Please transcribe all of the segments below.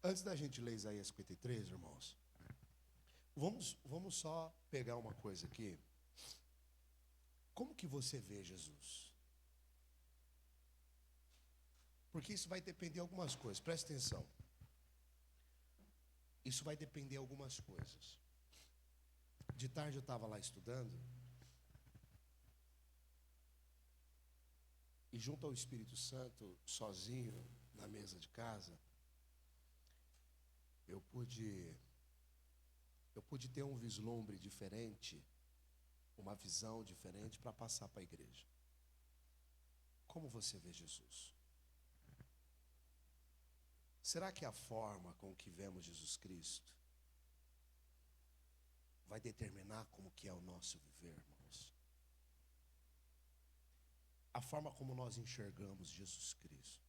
Antes da gente ler Isaías 53, irmãos, vamos só pegar uma coisa aqui. Como que você vê Jesus? Porque isso vai depender de algumas coisas, presta atenção. Isso vai depender de algumas coisas. De tarde eu estava lá estudando, e junto ao Espírito Santo, sozinho, na mesa de casa, eu pude ter um vislumbre diferente, uma visão diferente para passar para a igreja. Como você vê Jesus? Será que a forma com que vemos Jesus Cristo vai determinar como que é o nosso viver, irmãos? A forma como nós enxergamos Jesus Cristo.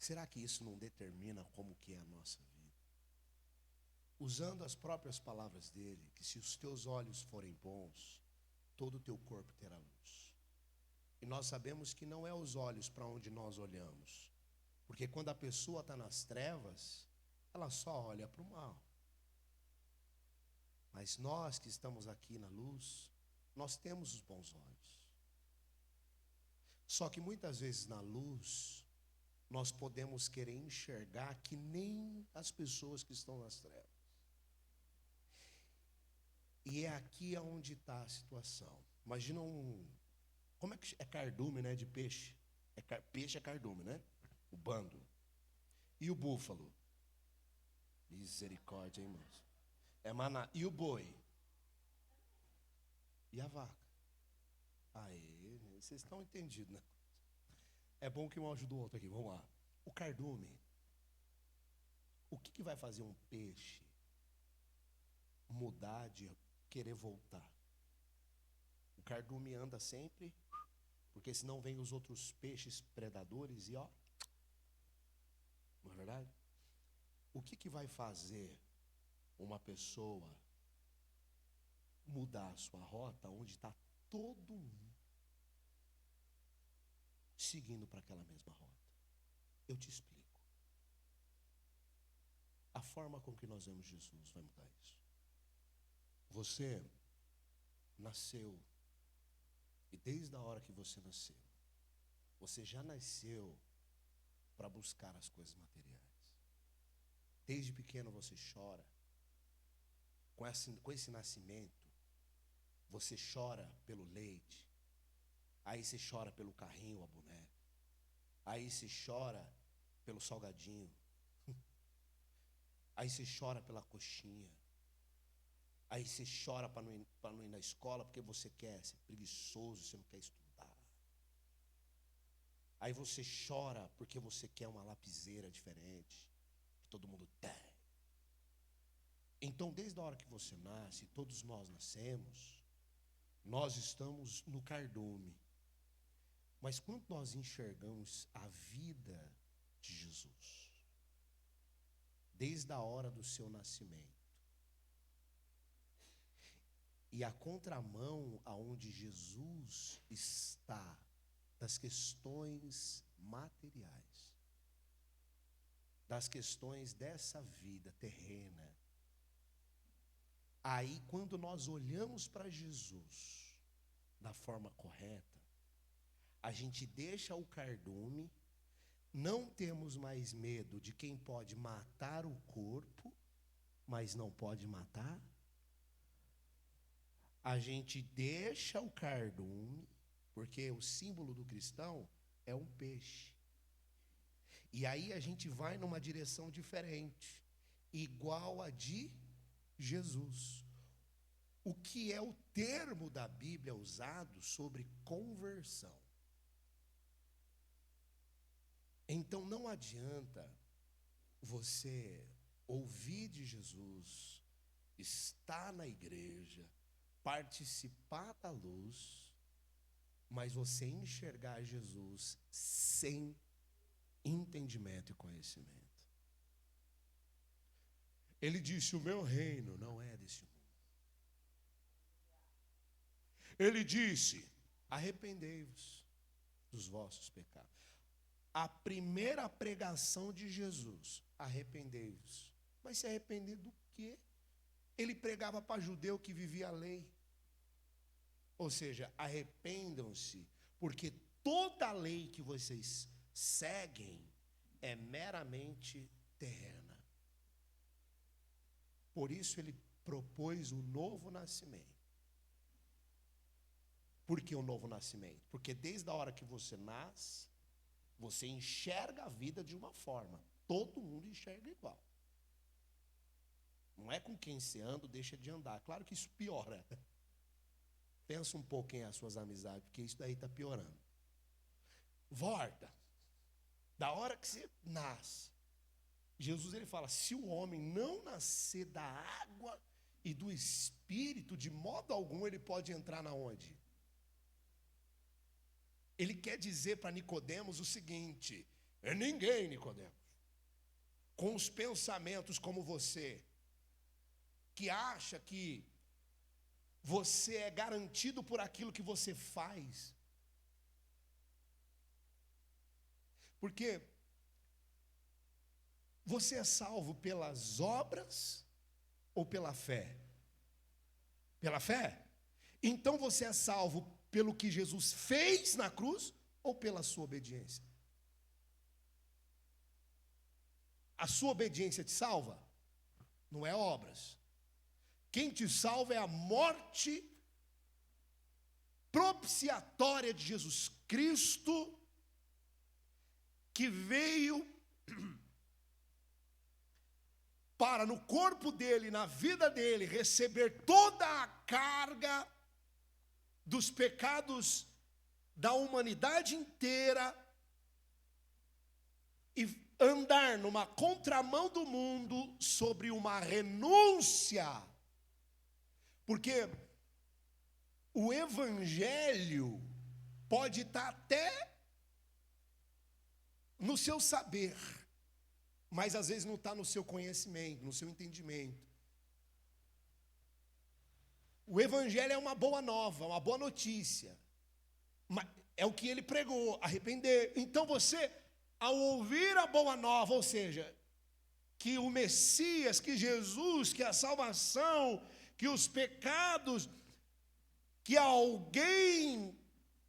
Será que isso não determina como que é a nossa vida? Usando as próprias palavras dele, que se os teus olhos forem bons, todo o teu corpo terá luz. E nós sabemos que não é os olhos para onde nós olhamos. Porque quando a pessoa está nas trevas, ela só olha para o mal. Mas nós que estamos aqui na luz, nós temos os bons olhos. Só que muitas vezes na luz, nós podemos querer enxergar que nem as pessoas que estão nas trevas. E é aqui onde está a situação. Imagina como é que é cardume, né, de peixe? Peixe é cardume, né? O bando. E o búfalo? Misericórdia, hein, irmãos? É maná. E o boi? E a vaca? Aí, vocês estão entendidos, né? É bom que um ajuda o outro aqui, vamos lá. O cardume. O que vai fazer um peixe mudar de querer voltar? O cardume anda sempre, porque senão vem os outros peixes predadores e ó. Não é verdade? O que vai fazer uma pessoa mudar a sua rota onde está todo mundo seguindo para aquela mesma rota? Eu te explico. A forma com que nós vemos Jesus vai mudar isso. Você nasceu, e desde a hora que você nasceu, você já nasceu para buscar as coisas materiais. Desde pequeno você chora. Com esse nascimento, você chora pelo leite. Aí você chora pelo carrinho, a boneca. Aí você chora pelo salgadinho. Aí você chora pela coxinha. Aí você chora para não ir na escola porque você quer ser preguiçoso, você não quer estudar. Aí você chora porque você quer uma lapiseira diferente, que todo mundo tem. Então, desde a hora que você nasce, todos nós nascemos, nós estamos no cardume. Mas quando nós enxergamos a vida de Jesus, desde a hora do seu nascimento, e a contramão aonde Jesus está das questões materiais, das questões dessa vida terrena, aí quando nós olhamos para Jesus da forma correta, a gente deixa o cardume, não temos mais medo de quem pode matar o corpo, mas não pode matar. A gente deixa o cardume, porque o símbolo do cristão é um peixe. E aí a gente vai numa direção diferente, igual a de Jesus. O que é o termo da Bíblia usado sobre conversão? Então não adianta você ouvir de Jesus, estar na igreja, participar da luz, mas você enxergar Jesus sem entendimento e conhecimento. Ele disse: o meu reino não é desse mundo. Ele disse: arrependei-vos dos vossos pecados. a primeira pregação de Jesus, arrependei-vos. Mas se arrepender do quê? Ele pregava para judeu que vivia a lei. Ou seja, arrependam-se, porque toda a lei que vocês seguem é meramente terrena. Por isso ele propôs o novo nascimento. Por que o novo nascimento? Porque desde a hora que você nasce, você enxerga a vida de uma forma. Todo mundo enxerga igual. Não é com quem você anda, deixa de andar. Claro que isso piora. Pensa um pouco em as suas amizades, porque isso daí está piorando. Volta. Da hora que você nasce, Jesus ele fala, se o homem não nascer da água e do Espírito, de modo algum ele pode entrar na onde? Ele quer dizer para Nicodemos o seguinte, é ninguém, Nicodemos, com os pensamentos como você, que acha que você é garantido por aquilo que você faz. Porque você é salvo pelas obras ou pela fé? Pela fé? Então você é salvo pelo que Jesus fez na cruz ou pela sua obediência? A sua obediência te salva? Não é obras. Quem te salva é a morte propiciatória de Jesus Cristo, que veio para, no corpo dele, na vida dele, receber toda a carga dos pecados da humanidade inteira e andar numa contramão do mundo sobre uma renúncia. Porque o evangelho pode estar até no seu saber, mas às vezes não está no seu conhecimento, no seu entendimento. O evangelho é uma boa nova, uma boa notícia. É o que ele pregou, arrepender. Então você, ao ouvir a boa nova, ou seja, que o Messias, que Jesus, que a salvação, que os pecados, que alguém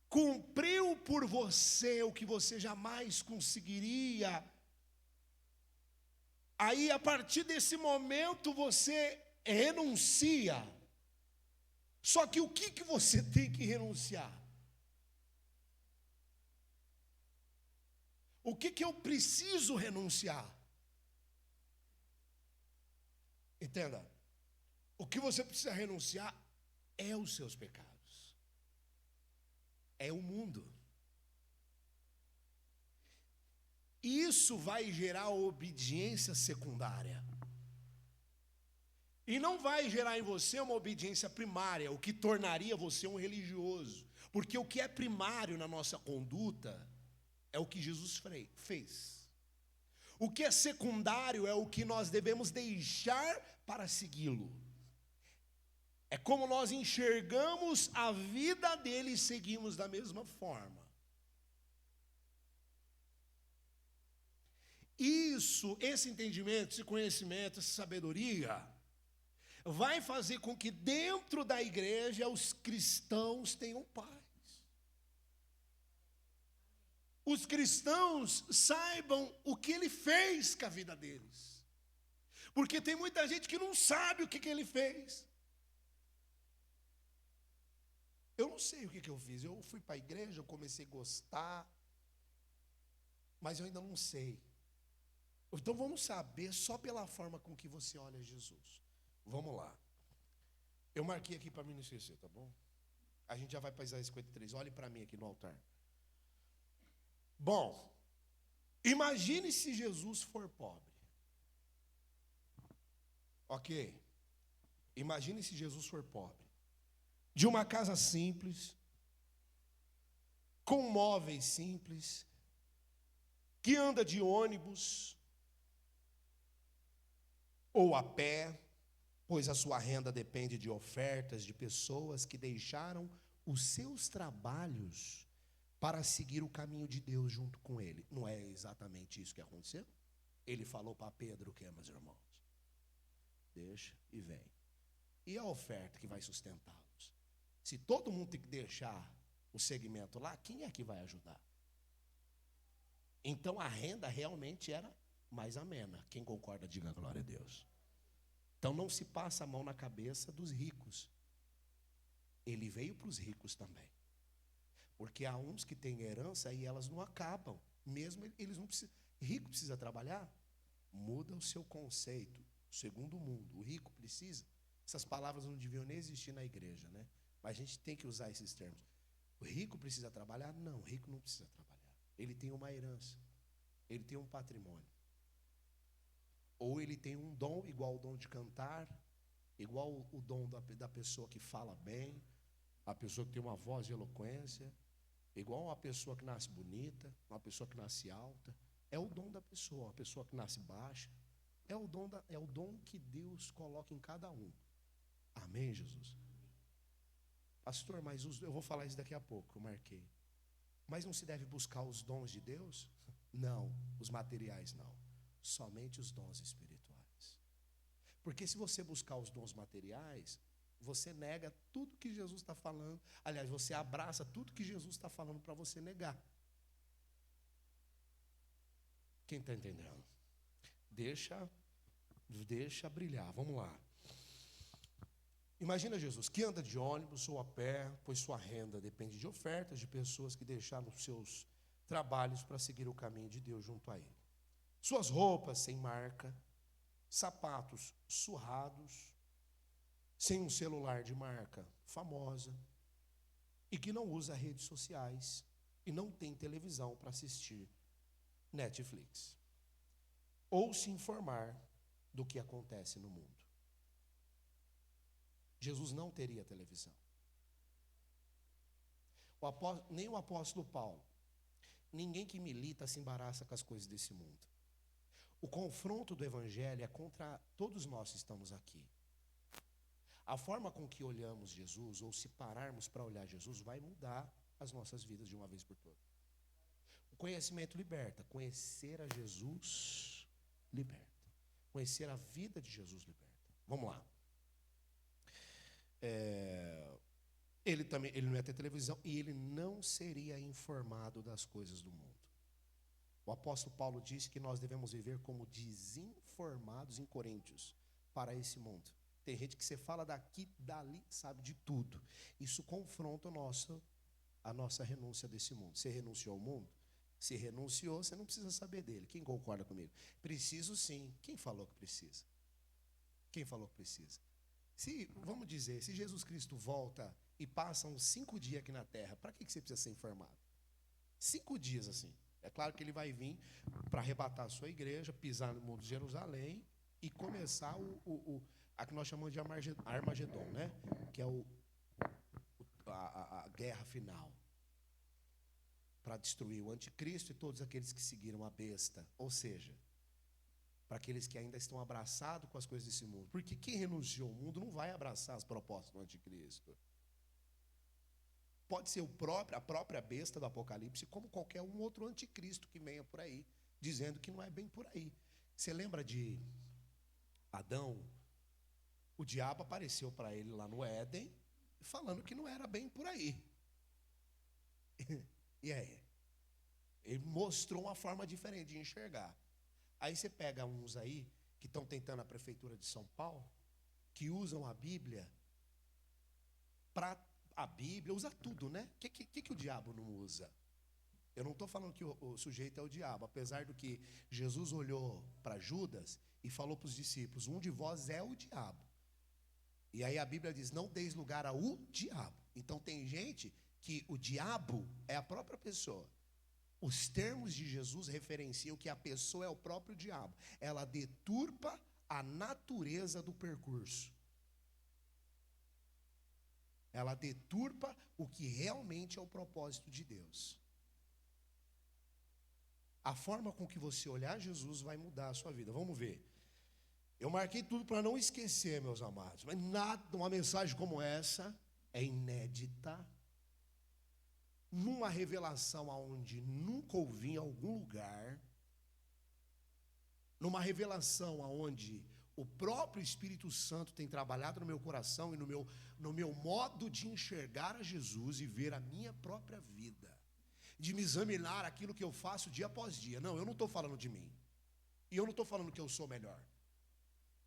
cumpriu por você o que você jamais conseguiria. Aí, a partir desse momento, você renuncia. Só que o que você tem que renunciar? O que eu preciso renunciar? Entenda. O que você precisa renunciar é os seus pecados. É o mundo. Isso vai gerar obediência secundária. E não vai gerar em você uma obediência primária, o que tornaria você um religioso. Porque o que é primário na nossa conduta é o que Jesus fez. O que é secundário é o que nós devemos deixar para segui-lo. É como nós enxergamos a vida dele e seguimos da mesma forma. Isso, esse entendimento, esse conhecimento, essa sabedoria, vai fazer com que dentro da igreja os cristãos tenham paz. Os cristãos saibam o que ele fez com a vida deles. Porque tem muita gente que não sabe o que ele fez. Eu não sei o que eu fiz. Eu fui para a igreja, eu comecei a gostar, mas eu ainda não sei. Então vamos saber só pela forma com que você olha Jesus. Vamos lá. Eu marquei aqui para mim não esquecer, tá bom? A gente já vai para Isaías 53. Olhe para mim aqui no altar. Bom, imagine se Jesus for pobre. Ok? Imagine se Jesus for pobre. De uma casa simples, com móveis simples, que anda de ônibus ou a pé, pois a sua renda depende de ofertas de pessoas que deixaram os seus trabalhos para seguir o caminho de Deus junto com ele. Não é exatamente isso que aconteceu? Ele falou para Pedro o que, meus irmãos? Deixa e vem. E a oferta que vai sustentá-los? Se todo mundo tem que deixar o segmento lá, quem é que vai ajudar? Então a renda realmente era mais amena. Quem concorda, diga glória a Deus. Então não se passa a mão na cabeça dos ricos. Ele veio para os ricos também. Porque há uns que têm herança e elas não acabam. Mesmo eles não precisam. Rico precisa trabalhar? Muda o seu conceito. Segundo o mundo, o rico precisa. Essas palavras não deviam nem existir na igreja, né? Mas a gente tem que usar esses termos. O rico precisa trabalhar? Não, o rico não precisa trabalhar. Ele tem uma herança. Ele tem um patrimônio. Ou ele tem um dom, igual o dom de cantar, igual o dom da pessoa que fala bem, a pessoa que tem uma voz de eloquência, igual uma pessoa que nasce bonita, uma pessoa que nasce alta. É o dom da pessoa, uma pessoa que nasce baixa. É o dom que Deus coloca em cada um. Amém, Jesus? Pastor, mas eu vou falar isso daqui a pouco, eu marquei. Mas não se deve buscar os dons de Deus? Não, os materiais não. Somente os dons espirituais. Porque se você buscar os dons materiais, você nega tudo que Jesus está falando. Aliás, você abraça tudo que Jesus está falando para você negar. Quem está entendendo? Deixa brilhar, vamos lá. Imagina Jesus que anda de ônibus ou a pé, pois sua renda depende de ofertas de pessoas que deixaram seus trabalhos para seguir o caminho de Deus junto a ele. Suas roupas sem marca, sapatos surrados, sem um celular de marca famosa, e que não usa redes sociais e não tem televisão para assistir Netflix, ou se informar do que acontece no mundo. Jesus não teria televisão. Nem o apóstolo Paulo. Ninguém que milita se embaraça com as coisas desse mundo. O confronto do evangelho é contra todos nós que estamos aqui. A forma com que olhamos Jesus, ou se pararmos para olhar Jesus, vai mudar as nossas vidas de uma vez por todas. O conhecimento liberta. Conhecer a Jesus liberta. Conhecer a vida de Jesus liberta. Vamos lá. Ele não ia ter televisão e ele não seria informado das coisas do mundo. O apóstolo Paulo disse que nós devemos viver como desinformados em Coríntios para esse mundo. Tem gente que você fala daqui, dali, sabe de tudo. Isso confronta a nossa renúncia desse mundo. Você renunciou ao mundo? Se renunciou, você não precisa saber dele. Quem concorda comigo? Preciso sim. Quem falou que precisa? Quem falou que precisa? Vamos dizer, se Jesus Cristo volta e passa uns 5 dias aqui na terra, para que você precisa ser informado? 5 dias assim. É claro que ele vai vir para arrebatar a sua igreja, pisar no mundo de Jerusalém e começar a que nós chamamos de Armagedon, né? Que é a guerra final. Para destruir o anticristo e todos aqueles que seguiram a besta. Ou seja, para aqueles que ainda estão abraçados com as coisas desse mundo. Porque quem renunciou ao mundo não vai abraçar as propostas do anticristo. Pode ser a própria besta do Apocalipse, como qualquer um outro anticristo que venha por aí, dizendo que não é bem por aí. Você lembra de Adão? O diabo apareceu para ele lá no Éden, falando que não era bem por aí. E aí? Ele mostrou uma forma diferente de enxergar. Aí você pega uns aí, que estão tentando a prefeitura de São Paulo, que usam a Bíblia, usa tudo, né? O que o diabo não usa? Eu não estou falando que o sujeito é o diabo, apesar do que Jesus olhou para Judas e falou para os discípulos, um de vós é o diabo. E aí a Bíblia diz, não deis lugar ao diabo. Então tem gente que o diabo é a própria pessoa. Os termos de Jesus referenciam que a pessoa é o próprio diabo. Ela deturpa a natureza do percurso. Ela deturpa o que realmente é o propósito de Deus. A forma com que você olhar Jesus vai mudar a sua vida. Vamos ver. Eu marquei tudo para não esquecer, meus amados. Mas uma mensagem como essa é inédita. numa revelação aonde nunca ouvi em algum lugar, numa revelação aonde o próprio Espírito Santo tem trabalhado no meu coração e no meu modo de enxergar a Jesus e ver a minha própria vida, de me examinar aquilo que eu faço dia após dia. Não, eu não estou falando de mim, e eu não estou falando que eu sou melhor,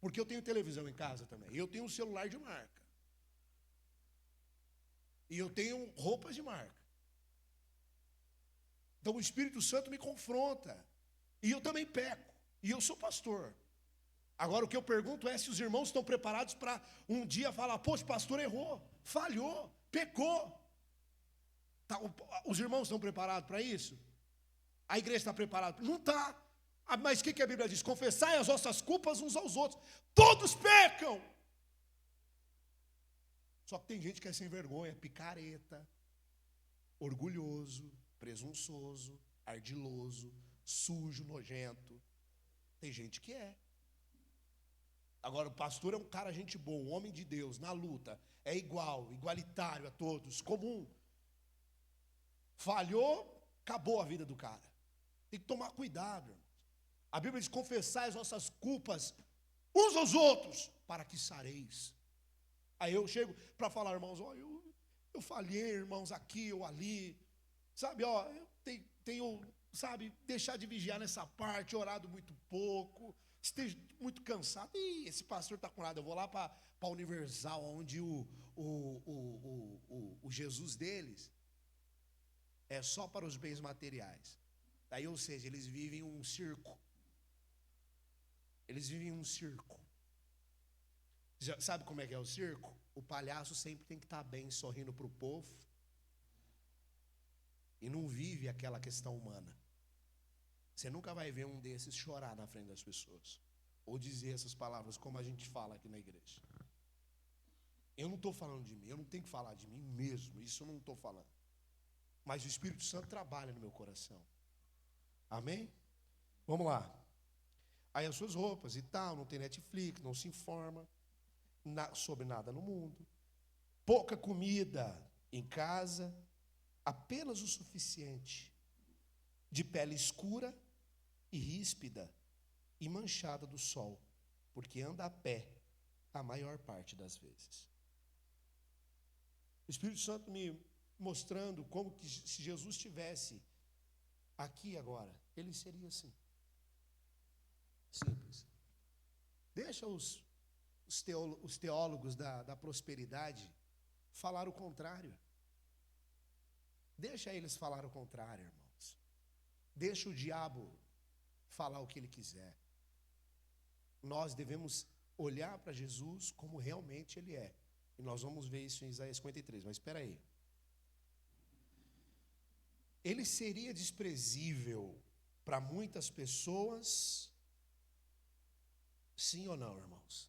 porque eu tenho televisão em casa também, eu tenho um celular de marca, e eu tenho roupas de marca. Então o Espírito Santo me confronta, e eu também peco, e eu sou pastor. Agora o que eu pergunto é se os irmãos estão preparados para um dia falar: poxa, pastor errou, falhou, pecou. Tá, os irmãos estão preparados para isso? A igreja está preparada? Não está. Mas o que a Bíblia diz? Confessai as vossas culpas uns aos outros. Todos pecam. Só que tem gente que é sem vergonha, picareta, orgulhoso, presunçoso, ardiloso, sujo, nojento. Tem gente que é. Agora o pastor é um cara gente boa, um homem de Deus, na luta, é igual, igualitário a todos, comum. Falhou, acabou a vida do cara. Tem que tomar cuidado, irmãos. A Bíblia diz: confessai as vossas culpas uns aos outros, para que sareis. Aí eu chego para falar: irmãos, ó, eu falhei, irmãos, aqui ou ali, sabe, ó, eu tenho, sabe, deixar de vigiar nessa parte, orado muito pouco, esteja muito cansado. Ih, esse pastor está com nada. Eu vou lá para a Universal, onde o Jesus deles é só para os bens materiais. Daí, ou seja, eles vivem um circo. Eles vivem um circo. Sabe como é que é o circo? O palhaço sempre tem que estar bem, sorrindo para o povo, e não vive aquela questão humana. Você nunca vai ver um desses chorar na frente das pessoas, ou dizer essas palavras como a gente fala aqui na igreja. Eu não estou falando de mim, eu não tenho que falar de mim mesmo, isso eu não estou falando. Mas o Espírito Santo trabalha no meu coração. Amém? Vamos lá. Aí as suas roupas e tal, não tem Netflix, não se informa sobre nada no mundo. Pouca comida em casa, apenas o suficiente. De pele escura e ríspida e manchada do sol, porque anda a pé a maior parte das vezes. O Espírito Santo me mostrando como que se Jesus estivesse aqui agora, ele seria assim. Simples. Deixa os teólogos da prosperidade falar o contrário. Deixa eles falar o contrário, irmãos. Deixa o diabo falar o que ele quiser. Nós devemos olhar para Jesus como realmente ele é. E nós vamos ver isso em Isaías 53. Mas espera aí. Ele seria desprezível para muitas pessoas? Sim ou não, irmãos?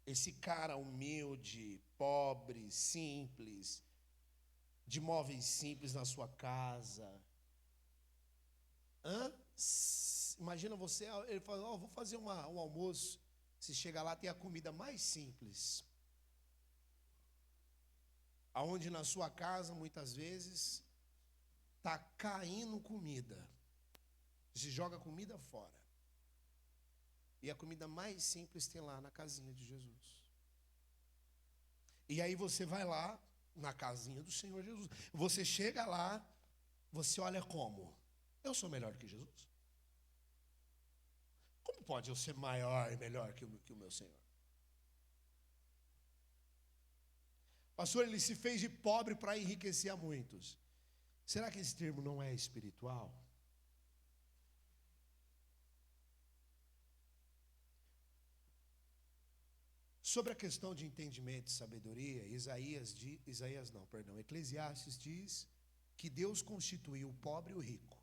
Esse cara humilde, pobre, simples, de móveis simples na sua casa. Imagina você, ele fala: vou fazer um almoço. Se chega lá, tem a comida mais simples. Aonde na sua casa, muitas vezes, está caindo comida. Se joga comida fora. E a comida mais simples tem lá na casinha de Jesus. E aí você vai lá na casinha do Senhor Jesus. Você chega lá, você olha como? Eu sou melhor do que Jesus? Como pode eu ser maior e melhor que o meu Senhor? Pastor, ele se fez de pobre para enriquecer a muitos. Será que esse termo não é espiritual? Sobre a questão de entendimento e sabedoria, Eclesiastes diz que Deus constituiu o pobre e o rico.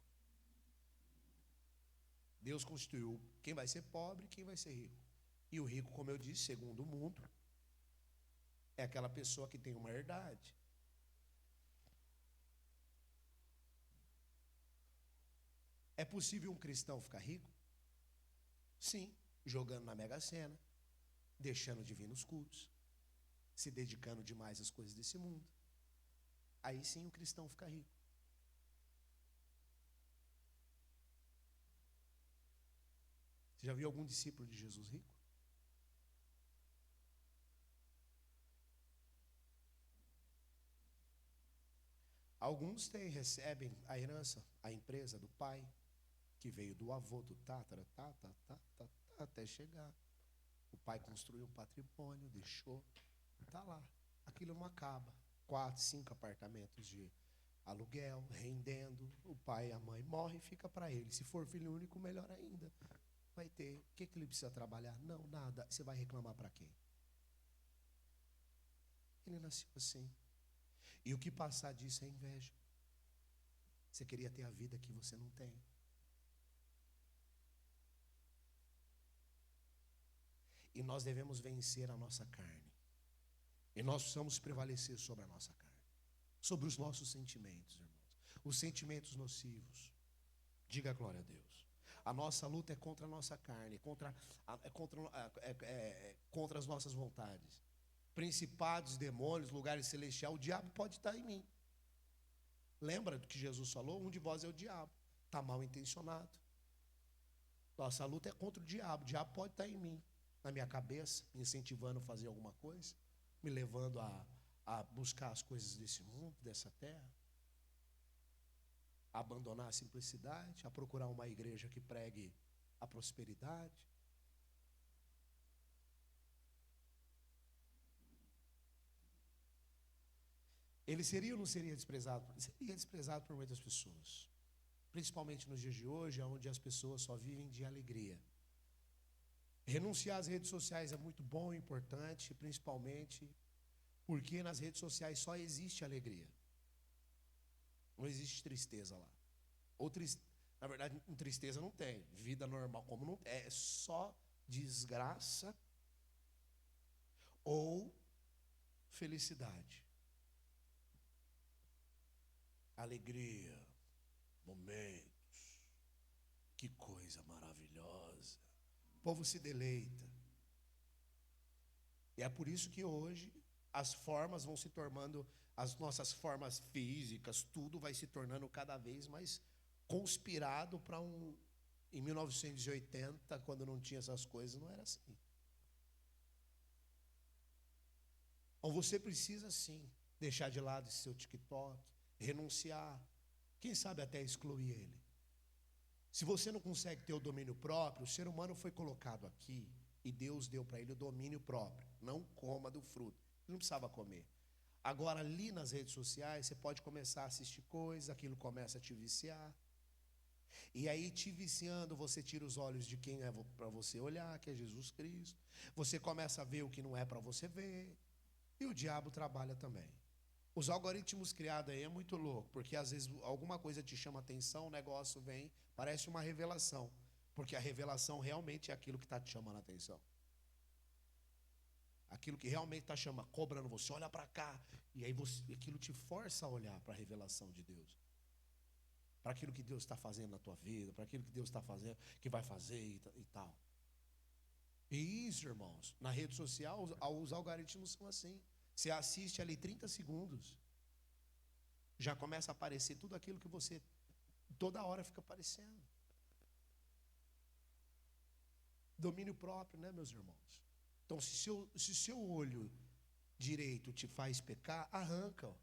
Deus constituiu quem vai ser pobre e quem vai ser rico. E o rico, como eu disse, segundo o mundo, é aquela pessoa que tem uma herdade. É possível um cristão ficar rico? Sim, jogando na Mega Sena, deixando de vir nos cultos, se dedicando demais às coisas desse mundo. Aí sim o cristão fica rico. Você já viu algum discípulo de Jesus rico? Alguns recebem a herança, a empresa do pai, que veio do avô, do tátara, até chegar. O pai construiu um patrimônio, deixou, está lá. Aquilo não acaba. 4, 5 apartamentos de aluguel, rendendo. O pai e a mãe morrem e fica para ele. Se for filho único, melhor ainda. Vai ter. O que ele precisa trabalhar? Não, nada. Você vai reclamar para quem? Ele nasceu assim. E o que passar disso é inveja. Você queria ter a vida que você não tem. E nós devemos vencer a nossa carne. E nós precisamos prevalecer sobre a nossa carne. Sobre os nossos sentimentos, irmãos. Os sentimentos nocivos. Diga glória a Deus. A nossa luta é contra a nossa carne, contra as nossas vontades. Principados, demônios, lugares celestiais, o diabo pode estar em mim. Lembra do que Jesus falou? Um de vós é o diabo. Está mal intencionado. Nossa luta é contra o diabo pode estar em mim, na minha cabeça, me incentivando a fazer alguma coisa, me levando a buscar as coisas desse mundo, dessa terra, a abandonar a simplicidade, a procurar uma igreja que pregue a prosperidade. Ele seria ou não seria desprezado? Ele seria desprezado por muitas pessoas, principalmente nos dias de hoje, onde as pessoas só vivem de alegria. Renunciar às redes sociais é muito bom e importante, principalmente porque nas redes sociais só existe alegria. Não existe tristeza lá. Na verdade, tristeza não tem. Vida normal, como não tem. É só desgraça ou felicidade. Alegria, momentos. Que coisa maravilhosa. O povo se deleita. E é por isso que hoje as formas vão se tornando, as nossas formas físicas, tudo vai se tornando cada vez mais conspirado para em 1980, quando não tinha essas coisas, não era assim. Então você precisa sim deixar de lado esse seu TikTok, renunciar, quem sabe até excluir ele. Se você não consegue ter o domínio próprio, o ser humano foi colocado aqui e Deus deu para ele o domínio próprio. Não coma do fruto. Ele não precisava comer. Agora, ali nas redes sociais, você pode começar a assistir coisas, aquilo começa a te viciar. E aí, te viciando, você tira os olhos de quem é para você olhar, que é Jesus Cristo. Você começa a ver o que não é para você ver. E o diabo trabalha também. Os algoritmos criados aí é muito louco, porque às vezes alguma coisa te chama atenção, o negócio vem, parece uma revelação. Porque a revelação realmente é aquilo que está te chamando a atenção. Aquilo que realmente está chamando, cobrando você, olha para cá. E aí aquilo te força a olhar para a revelação de Deus. Para aquilo que Deus está fazendo na tua vida, para aquilo que Deus está fazendo, que vai fazer e tal. E isso, irmãos, na rede social, os algoritmos são assim. Você assiste ali 30 segundos, já começa a aparecer tudo aquilo que você toda hora fica aparecendo. Domínio próprio, né, meus irmãos? Então, se seu olho direito te faz pecar, arranca.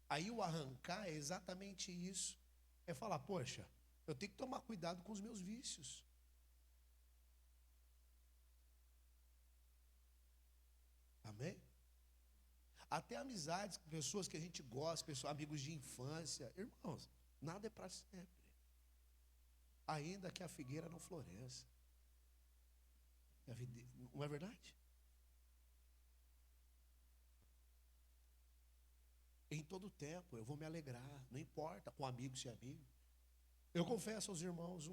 Aí o arrancar é exatamente isso. É falar, poxa, eu tenho que tomar cuidado com os meus vícios. Amém? Até amizades com pessoas que a gente gosta, amigos de infância. Irmãos, nada é para sempre. Ainda que a figueira não floresça. Não é verdade? Em todo tempo eu vou me alegrar, não importa com amigo se é amigo. Eu confesso aos irmãos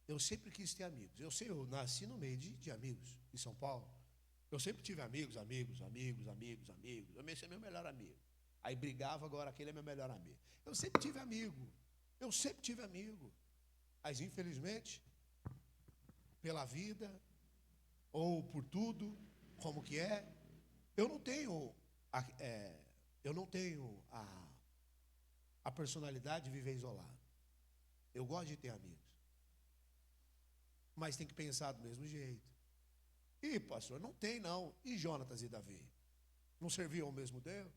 eu sempre quis ter amigos. Eu nasci no meio de amigos em São Paulo. Eu sempre tive amigos. Eu ser meu melhor amigo. Aí brigava, agora aquele é meu melhor amigo. Eu sempre tive amigo. Mas infelizmente, pela vida, ou por tudo, como que é, eu não tenho, Eu não tenho a personalidade de viver isolado. Eu gosto de ter amigos. Mas tem que pensar do mesmo jeito. E pastor, não tem não. E Jonatas e Davi? Não serviam ao mesmo Deus?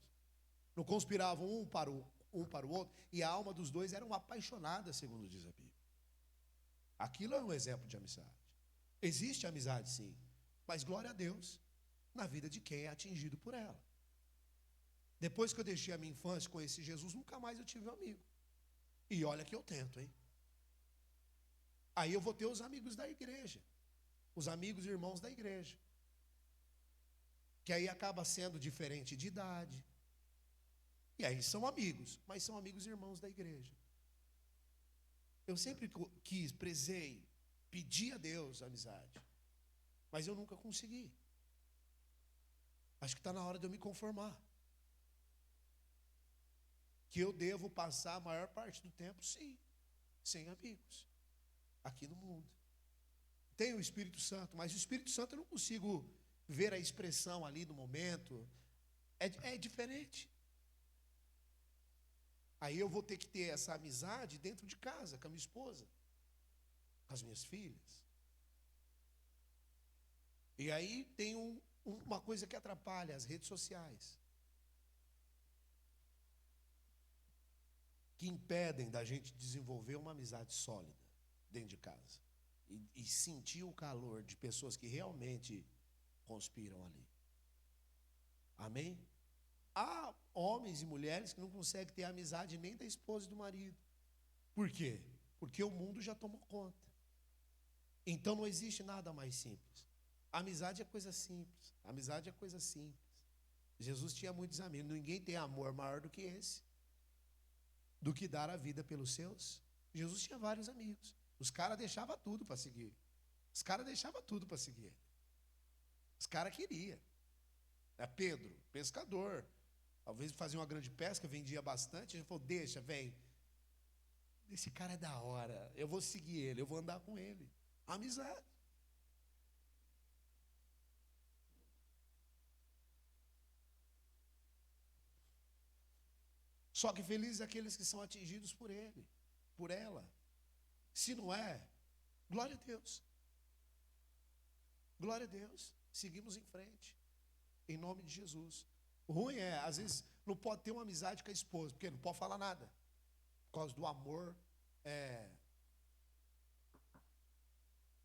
Não conspiravam um para o outro? E a alma dos dois eram apaixonadas, segundo diz a Bíblia. Aquilo é um exemplo de amizade. Existe amizade sim, mas glória a Deus na vida de quem é atingido por ela. Depois que eu deixei a minha infância, conheci Jesus, nunca mais eu tive um amigo. E olha que eu tento, hein? Aí eu vou ter os amigos da igreja, os amigos e irmãos da igreja, que aí acaba sendo diferente de idade, e aí são amigos, mas são amigos e irmãos da igreja. Eu sempre quis, prezei, pedi a Deus a amizade, mas eu nunca consegui. Acho que está na hora de eu me conformar, que eu devo passar a maior parte do tempo, sim, sem amigos, aqui no mundo. Tem o Espírito Santo, mas o Espírito Santo eu não consigo ver a expressão ali no momento, é diferente. Aí eu vou ter que ter essa amizade dentro de casa, com a minha esposa, com as minhas filhas. E aí tem uma coisa que atrapalha, as redes sociais, que impedem da gente desenvolver uma amizade sólida dentro de casa e sentir o calor de pessoas que realmente conspiram ali. Amém? Há homens e mulheres que não conseguem ter amizade nem da esposa e do marido. Por quê? Porque o mundo já tomou conta. Então não existe nada mais simples. Amizade é coisa simples. Amizade é coisa simples. Jesus tinha muitos amigos. Ninguém tem amor maior do que esse, do que dar a vida pelos seus. Jesus tinha vários amigos. Os caras deixavam tudo para seguir. Os caras deixavam tudo para seguir. Os caras queriam. Pedro, pescador. Talvez fazia uma grande pesca, vendia bastante. Ele falou, deixa, vem. Esse cara é da hora. Eu vou seguir ele, eu vou andar com ele. Amizade. Só que felizes aqueles que são atingidos por ele, por ela. Se não é, glória a Deus. Glória a Deus. Seguimos em frente. Em nome de Jesus. O ruim é, às vezes, não pode ter uma amizade com a esposa, porque não pode falar nada. Por causa do amor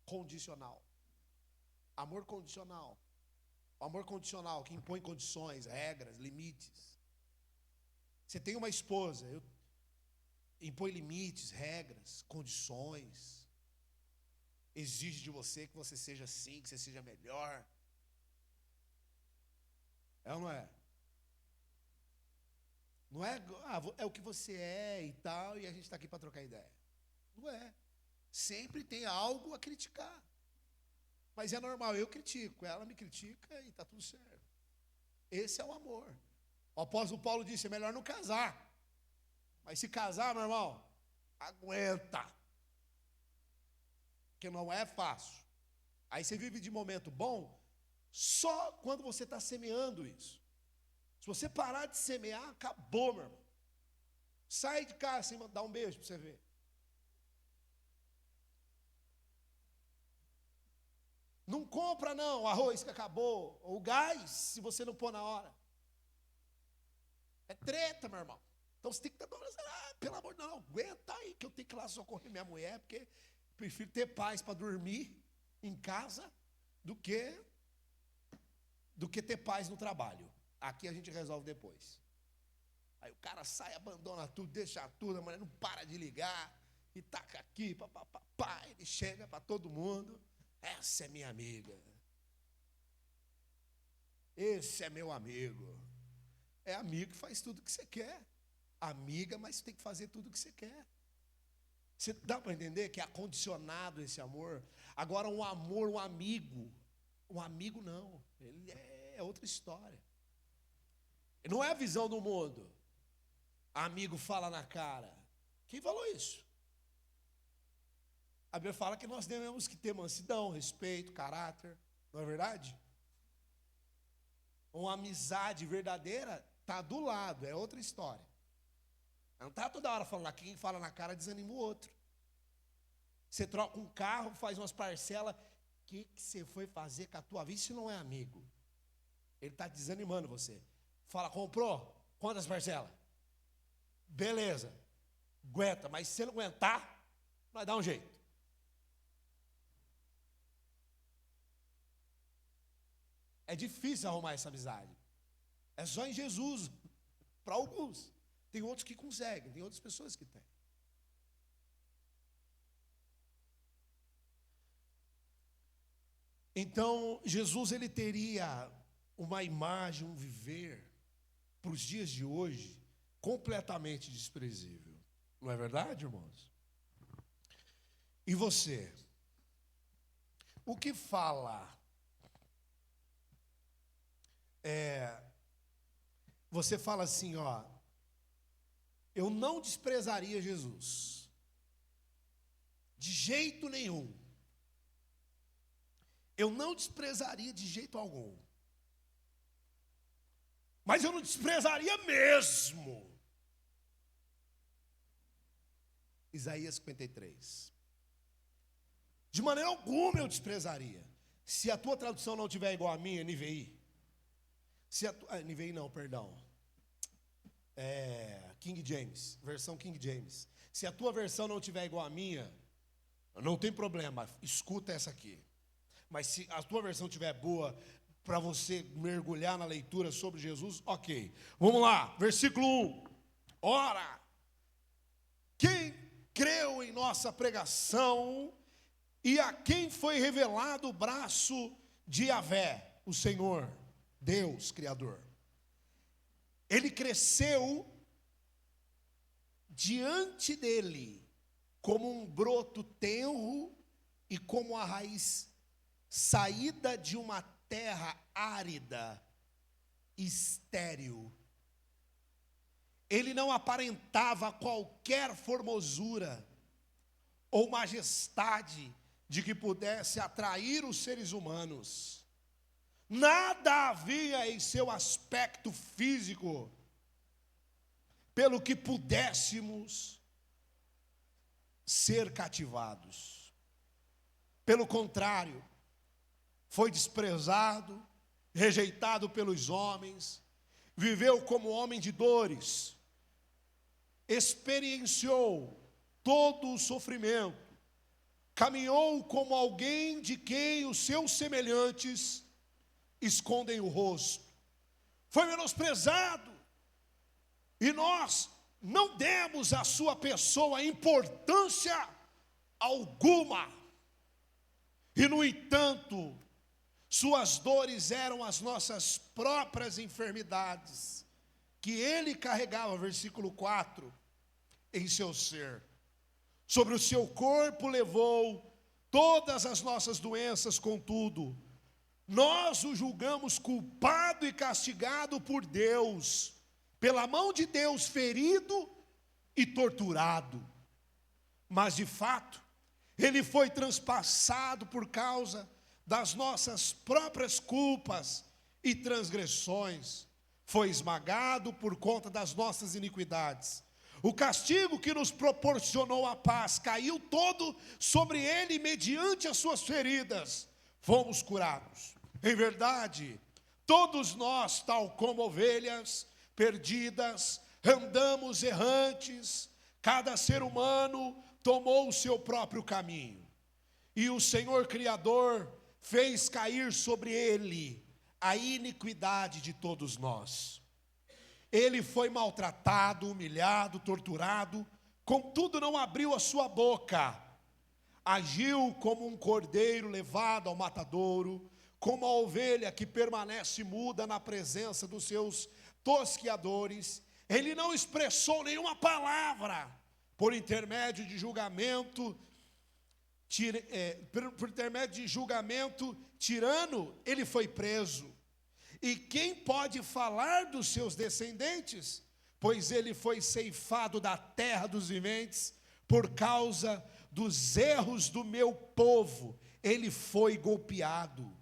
condicional. Amor condicional. O amor condicional que impõe condições, regras, limites. Você tem uma esposa, impõe limites, regras, condições. Exige de você que você seja assim, que você seja melhor. É ou não é? Não é, é o que você é e tal, e a gente está aqui para trocar ideia. Não é. Sempre tem algo a criticar. Mas é normal, eu critico, ela me critica e está tudo certo. Esse é o amor. O apóstolo Paulo disse, é melhor não casar. Mas se casar, meu irmão, aguenta. Porque não é fácil. Aí você vive de momento bom, só quando você está semeando isso. Se você parar de semear, acabou, meu irmão. Sai de casa assim, dá um beijo para você ver. Não compra não o arroz que acabou, ou o gás, se você não pôr na hora. É treta, meu irmão. Então você tem que estar, pelo amor de Deus, não, aguenta aí que eu tenho que ir lá socorrer minha mulher, porque prefiro ter paz para dormir em casa do que ter paz no trabalho. Aqui a gente resolve depois. Aí o cara sai, abandona tudo, deixa tudo, a mulher não para de ligar, e taca aqui, papapá, ele chega para todo mundo. Essa é minha amiga. Esse é meu amigo. É amigo que faz tudo o que você quer. Amiga, mas tem que fazer tudo o que você quer. Você dá para entender que é acondicionado esse amor? Agora um amor, um amigo não. Ele é outra história. Não é a visão do mundo. Amigo fala na cara. Quem falou isso? A Bíblia fala que nós devemos que ter mansidão, respeito, caráter. Não é verdade? Uma amizade verdadeira está do lado, é outra história. Não está toda hora falando lá, quem fala na cara desanima o outro. Você troca um carro, faz umas parcelas, o que você foi fazer com a tua vida? Isso não é amigo. Ele está desanimando você. Fala, comprou? Quantas parcelas? Beleza. Aguenta, mas se você não aguentar, vai dar um jeito. É difícil arrumar essa amizade. É só em Jesus, para alguns. Tem outros que conseguem, tem outras pessoas que têm. Então, Jesus, ele teria uma imagem, um viver, para os dias de hoje, completamente desprezível. Não é verdade, irmãos? E você? O que fala? Você fala assim, ó, eu não desprezaria Jesus, de jeito nenhum. Eu não desprezaria de jeito algum. Mas eu não desprezaria mesmo. Isaías 53. De maneira alguma eu desprezaria. Se a tua tradução não tiver igual a minha, NVI. NVI não, perdão. King James, versão King James. Se a tua versão não tiver igual a minha, não tem problema, escuta essa aqui. Mas se a tua versão tiver boa, para você mergulhar na leitura sobre Jesus, ok. Vamos lá, versículo 1. Ora, quem creu em nossa pregação e a quem foi revelado o braço de Yahvé, o Senhor, Deus, Criador. Ele cresceu diante dele como um broto tenro e como a raiz saída de uma terra árida, estéril. Ele não aparentava qualquer formosura ou majestade de que pudesse atrair os seres humanos. Nada havia em seu aspecto físico pelo que pudéssemos ser cativados. Pelo contrário, foi desprezado, rejeitado pelos homens, viveu como homem de dores, experienciou todo o sofrimento, caminhou como alguém de quem os seus semelhantes escondem o rosto, foi menosprezado, e nós não demos à sua pessoa importância alguma, e no entanto, suas dores eram as nossas próprias enfermidades, que ele carregava, versículo 4, em seu ser. Sobre o seu corpo levou todas as nossas doenças, contudo, nós o julgamos culpado e castigado por Deus, pela mão de Deus ferido e torturado. Mas de fato, ele foi transpassado por causa das nossas próprias culpas e transgressões, foi esmagado por conta das nossas iniquidades. O castigo que nos proporcionou a paz caiu todo sobre ele, mediante as suas feridas fomos curados. Em verdade, todos nós, tal como ovelhas perdidas, andamos errantes, cada ser humano tomou o seu próprio caminho, e o Senhor Criador fez cair sobre ele a iniquidade de todos nós. Ele foi maltratado, humilhado, torturado, contudo não abriu a sua boca. Agiu como um cordeiro levado ao matadouro, como a ovelha que permanece muda na presença dos seus tosqueadores. Ele não expressou nenhuma palavra. Por intermédio de julgamento tirano, ele foi preso. E quem pode falar dos seus descendentes? Pois ele foi ceifado da terra dos viventes, por causa dos erros do meu povo, ele foi golpeado.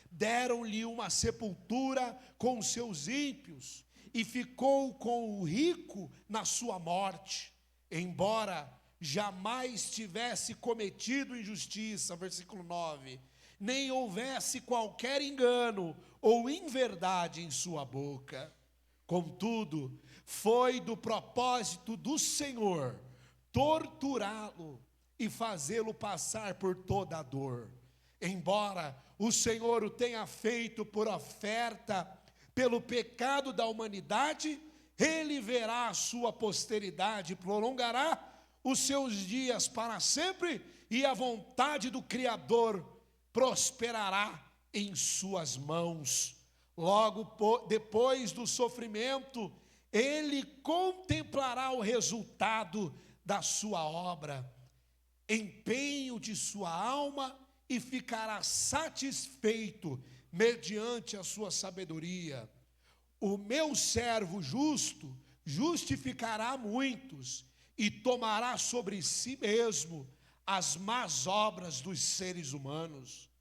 Deram-lhe uma sepultura com os seus ímpios, e ficou com o rico na sua morte, embora jamais tivesse cometido injustiça, versículo 9, nem houvesse qualquer engano ou inverdade em sua boca. Contudo, foi do propósito do Senhor torturá-lo e fazê-lo passar por toda a dor. Embora o Senhor o tenha feito por oferta pelo pecado da humanidade, ele verá a sua posteridade, prolongará os seus dias para sempre, e a vontade do Criador prosperará em suas mãos. Logo depois do sofrimento, ele contemplará o resultado da sua obra, empenho de sua alma, e ficará satisfeito mediante a sua sabedoria. O meu servo justo justificará muitos e tomará sobre si mesmo as más obras dos seres humanos.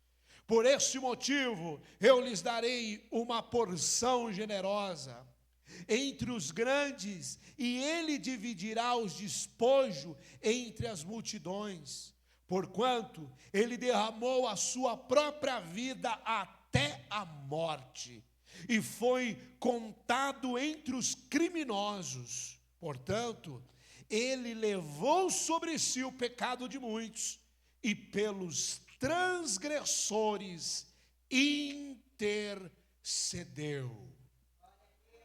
Por este motivo, eu lhes darei uma porção generosa entre os grandes, e ele dividirá os despojos entre as multidões, porquanto ele derramou a sua própria vida até a morte, e foi contado entre os criminosos. Portanto, ele levou sobre si o pecado de muitos, e pelos transgressores intercedeu.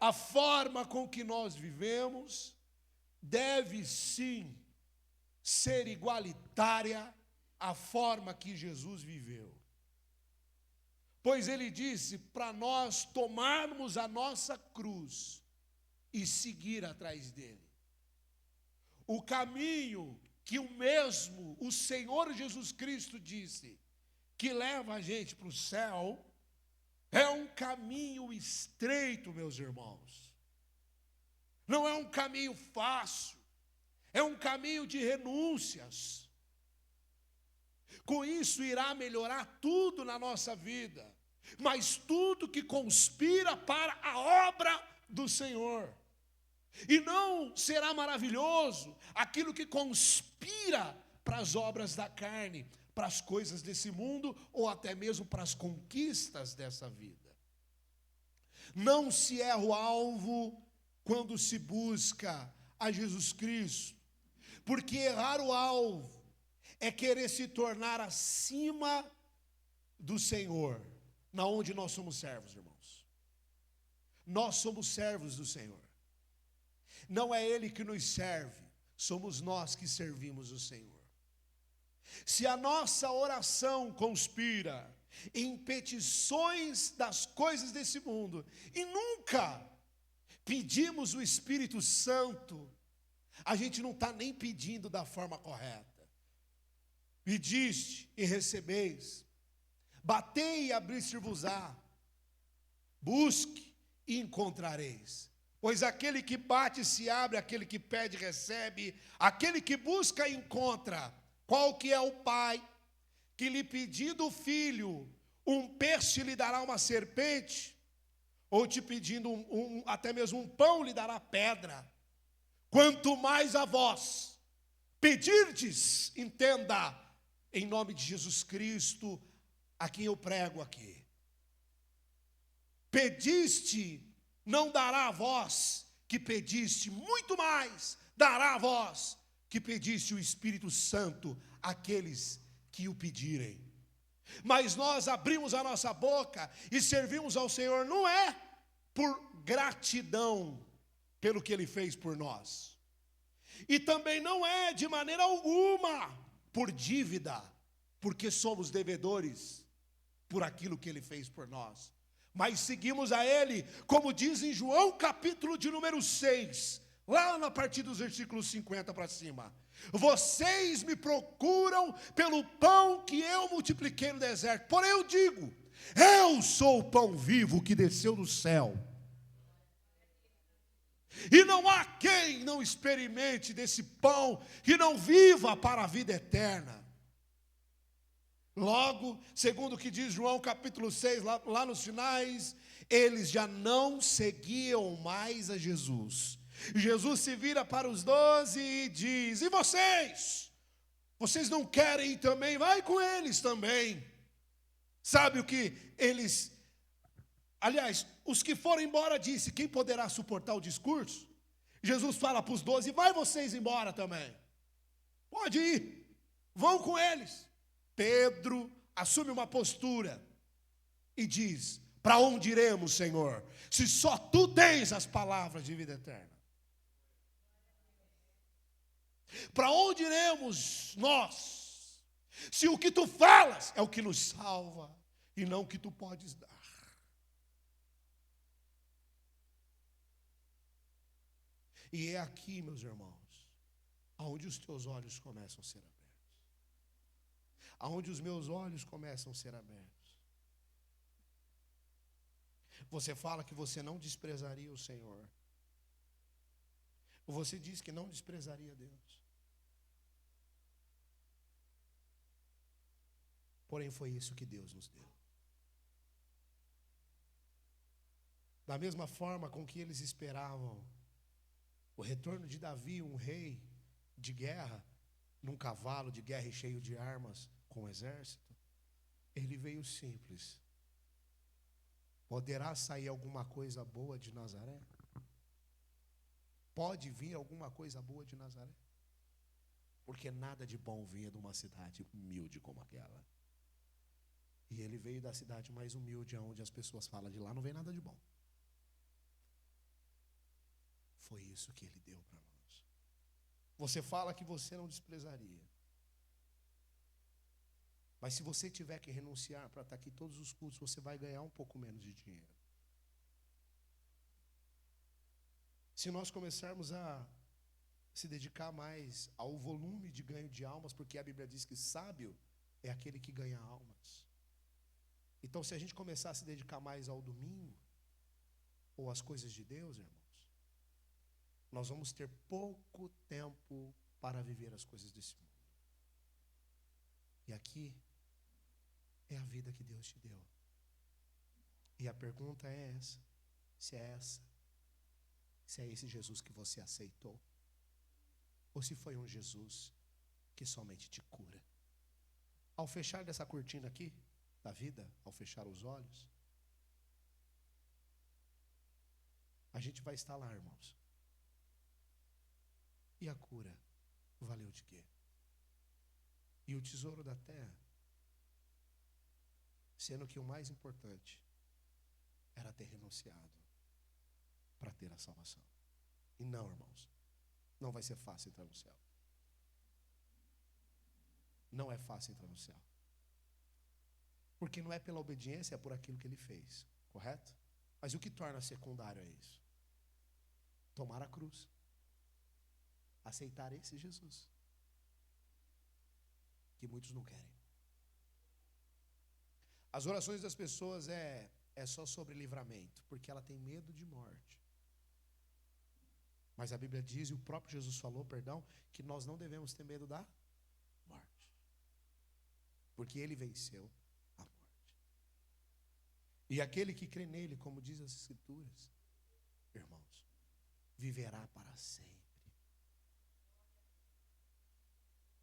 A forma com que nós vivemos deve sim ser igualitária à forma que Jesus viveu. Pois ele disse para nós tomarmos a nossa cruz e seguir atrás dele. O caminho que o Senhor Jesus Cristo disse que leva a gente para o céu, é um caminho estreito, meus irmãos. Não é um caminho fácil, é um caminho de renúncias. Com isso irá melhorar tudo na nossa vida, mas tudo que conspira para a obra do Senhor. E não será maravilhoso aquilo que conspira para as obras da carne, para as coisas desse mundo, ou até mesmo para as conquistas dessa vida. Não se erra o alvo quando se busca a Jesus Cristo, porque errar o alvo é querer se tornar acima do Senhor, na onde nós somos servos, irmãos. Nós somos servos do Senhor. Não é Ele que nos serve, somos nós que servimos o Senhor. Se a nossa oração conspira em petições das coisas desse mundo, e nunca pedimos o Espírito Santo, a gente não está nem pedindo da forma correta. Pediste e recebeis, batei e abrir-se-vos-á, busque e encontrareis. Pois aquele que bate se abre, aquele que pede recebe, aquele que busca encontra. Qual que é o pai que lhe pedindo o filho um peixe lhe dará uma serpente? Ou te pedindo até mesmo um pão lhe dará pedra? Quanto mais a vós pedirdes, entenda, em nome de Jesus Cristo, a quem eu prego aqui. Pediste, não dará a vós que pediste, muito mais dará a vós que pediste o Espírito Santo àqueles que o pedirem. Mas nós abrimos a nossa boca e servimos ao Senhor, não é por gratidão pelo que Ele fez por nós, e também não é de maneira alguma por dívida, porque somos devedores por aquilo que Ele fez por nós, mas seguimos a Ele, como diz em João capítulo de número 6, lá na partir dos versículos 50 para cima. Vocês me procuram pelo pão que eu multipliquei no deserto, porém eu digo, eu sou o pão vivo que desceu do céu, e não há quem não experimente desse pão e não viva para a vida eterna. Logo, segundo o que diz João capítulo 6, lá nos finais, eles já não seguiam mais a Jesus. Jesus se vira para os 12 e diz: e vocês? Vocês não querem ir também? Vai com eles também. Sabe o que eles... Aliás, os que foram embora disse: quem poderá suportar o discurso? Jesus fala para os 12: vai vocês embora também. Pode ir, vão com eles. Pedro assume uma postura e diz: para onde iremos, Senhor, se só tu tens as palavras de vida eterna? Para onde iremos nós, se o que tu falas é o que nos salva e não o que tu podes dar? E é aqui, meus irmãos, aonde os teus olhos começam a ser abertos, aonde os meus olhos começam a ser abertos. Você fala que você não desprezaria o Senhor, você diz que não desprezaria Deus, porém foi isso que Deus nos deu. Da mesma forma com que eles esperavam o retorno de Davi, um rei de guerra, num cavalo de guerra e cheio de armas, com um exército, ele veio simples. Poderá sair alguma coisa boa de Nazaré? Pode vir alguma coisa boa de Nazaré? Porque nada de bom vinha de uma cidade humilde como aquela. E ele veio da cidade mais humilde, onde as pessoas falam: de lá não vem nada de bom. Foi isso que ele deu para nós. Você fala que você não desprezaria, mas se você tiver que renunciar para estar aqui todos os cultos, você vai ganhar um pouco menos de dinheiro. Se nós começarmos a se dedicar mais ao volume de ganho de almas, porque a Bíblia diz que sábio é aquele que ganha almas. Então, se a gente começar a se dedicar mais ao domingo, ou às coisas de Deus, irmãos, nós vamos ter pouco tempo para viver as coisas desse mundo. E aqui é a vida que Deus te deu. E a pergunta é essa: se é esse Jesus que você aceitou, ou se foi um Jesus que somente te cura. Ao fechar dessa cortina aqui da vida, ao fechar os olhos, a gente vai estar lá, irmãos. E a cura valeu de quê? E o tesouro da terra, sendo que o mais importante era ter renunciado para ter a salvação. E não, irmãos, não vai ser fácil entrar no céu. Não é fácil entrar no céu. Porque não é pela obediência, é por aquilo que ele fez, correto? Mas o que torna secundário é isso? Tomar a cruz. Aceitar esse Jesus, que muitos não querem. As orações das pessoas é só sobre livramento, porque ela tem medo de morte. Mas a Bíblia diz, e o próprio Jesus falou, que nós não devemos ter medo da morte, porque ele venceu a morte. E aquele que crê nele, como diz as Escrituras, irmãos, viverá para sempre,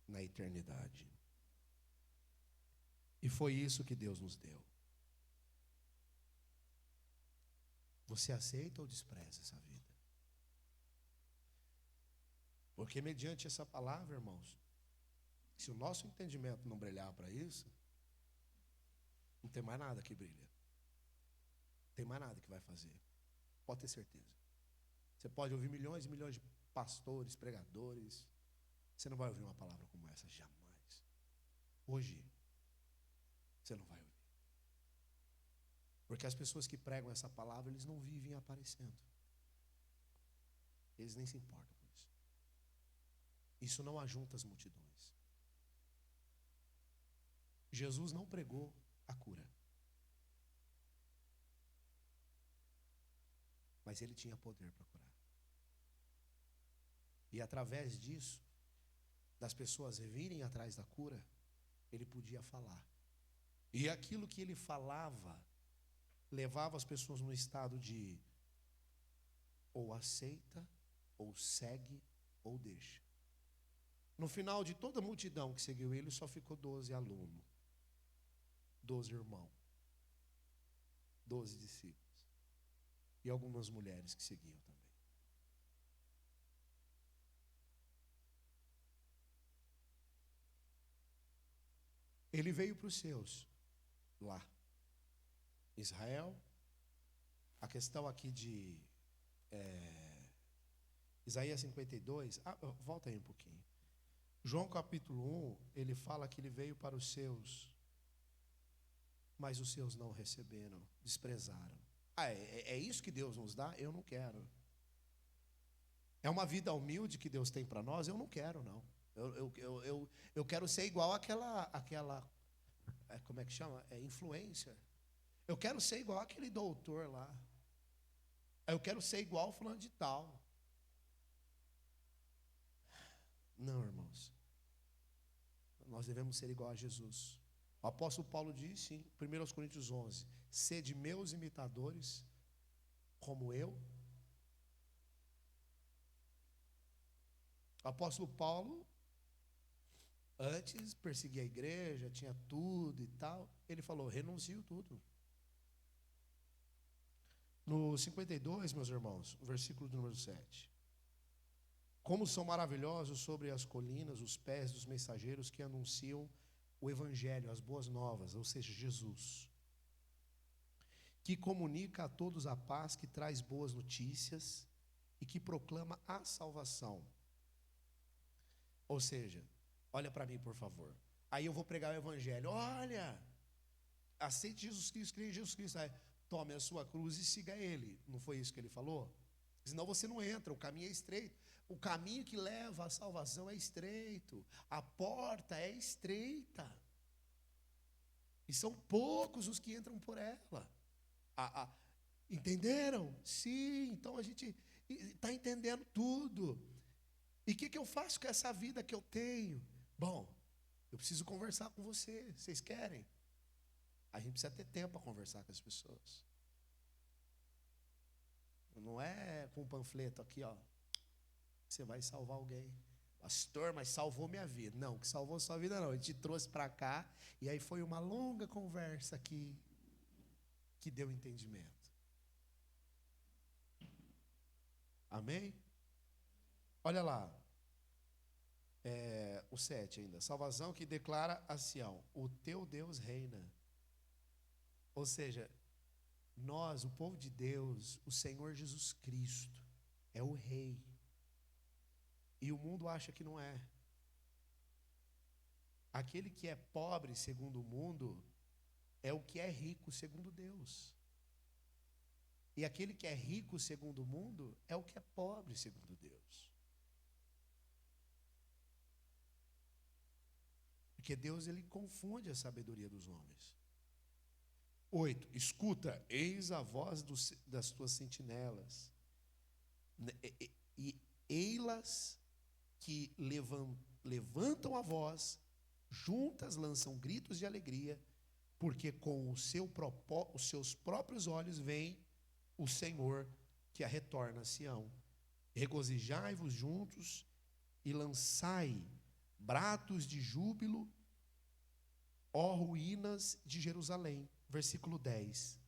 na eternidade. E foi isso que Deus nos deu. Você aceita ou despreza essa vida? Porque mediante essa palavra, irmãos, se o nosso entendimento não brilhar para isso, não tem mais nada que brilha. Não tem mais nada que vai fazer. Pode ter certeza. Você pode ouvir milhões e milhões de pastores, pregadores, você não vai ouvir uma palavra como essa jamais. Hoje, você não vai ouvir. Porque as pessoas que pregam essa palavra, eles não vivem aparecendo. Eles nem se importam com isso. Isso não ajunta as multidões. Jesus não pregou a cura, mas ele tinha poder para curar. E através disso, das pessoas virem atrás da cura, ele podia falar. E aquilo que ele falava levava as pessoas num estado de ou aceita, ou segue, ou deixa. No final de toda a multidão que seguiu ele, só ficou 12 alunos, 12 irmãos, 12 discípulos. E algumas mulheres que seguiam também. Ele veio para os seus, lá. Israel. A questão aqui de Isaías 52, volta aí um pouquinho. João capítulo 1, ele fala que ele veio para os seus, mas os seus não receberam, desprezaram. É isso que Deus nos dá? Eu não quero. É uma vida humilde que Deus tem para nós? Eu não quero, não. Eu quero ser igual àquela como é que chama? Influencer. Eu quero ser igual àquele doutor lá. Eu quero ser igual ao fulano de tal. Não, irmãos. Nós devemos ser igual a Jesus. O apóstolo Paulo disse em 1 Coríntios 11: sede meus imitadores, como eu. O apóstolo Paulo, antes perseguia a igreja, tinha tudo e tal. Ele falou: renuncio tudo. No 52, meus irmãos, versículo número 7. Como são maravilhosos sobre as colinas os pés dos mensageiros que anunciam o evangelho, as boas novas, ou seja, Jesus, que comunica a todos a paz, que traz boas notícias e que proclama a salvação. Ou seja, olha para mim, por favor. Aí eu vou pregar o evangelho. Olha, aceite Jesus Cristo, creia em Jesus Cristo. Aí, tome a sua cruz e siga ele. Não foi isso que ele falou? Senão você não entra, o caminho é estreito. O caminho que leva à salvação é estreito. A porta é estreita. E são poucos os que entram por ela. Entenderam? Sim, então a gente está entendendo tudo. E o que eu faço com essa vida que eu tenho? Bom, eu preciso conversar com você. Vocês querem? A gente precisa ter tempo para conversar com as pessoas. Não é com um panfleto aqui, ó. Você vai salvar alguém. Pastor, mas salvou minha vida. Não, que salvou sua vida não. Ele te trouxe para cá. E aí foi uma longa conversa que deu entendimento. Amém? Olha lá. O 7 ainda. Salvação que declara a Sião: o teu Deus reina. Ou seja, nós, o povo de Deus, o Senhor Jesus Cristo, é o Rei. E o mundo acha que não é. Aquele que é pobre segundo o mundo é o que é rico segundo Deus. E aquele que é rico segundo o mundo é o que é pobre segundo Deus. Porque Deus, ele confunde a sabedoria dos homens. 8. Escuta, eis a voz das tuas sentinelas. E ei-las que levantam a voz, juntas lançam gritos de alegria, porque com os seus próprios olhos vem o Senhor que a retorna a Sião. Regozijai-vos juntos e lançai brados de júbilo, ó ruínas de Jerusalém. Versículo 10.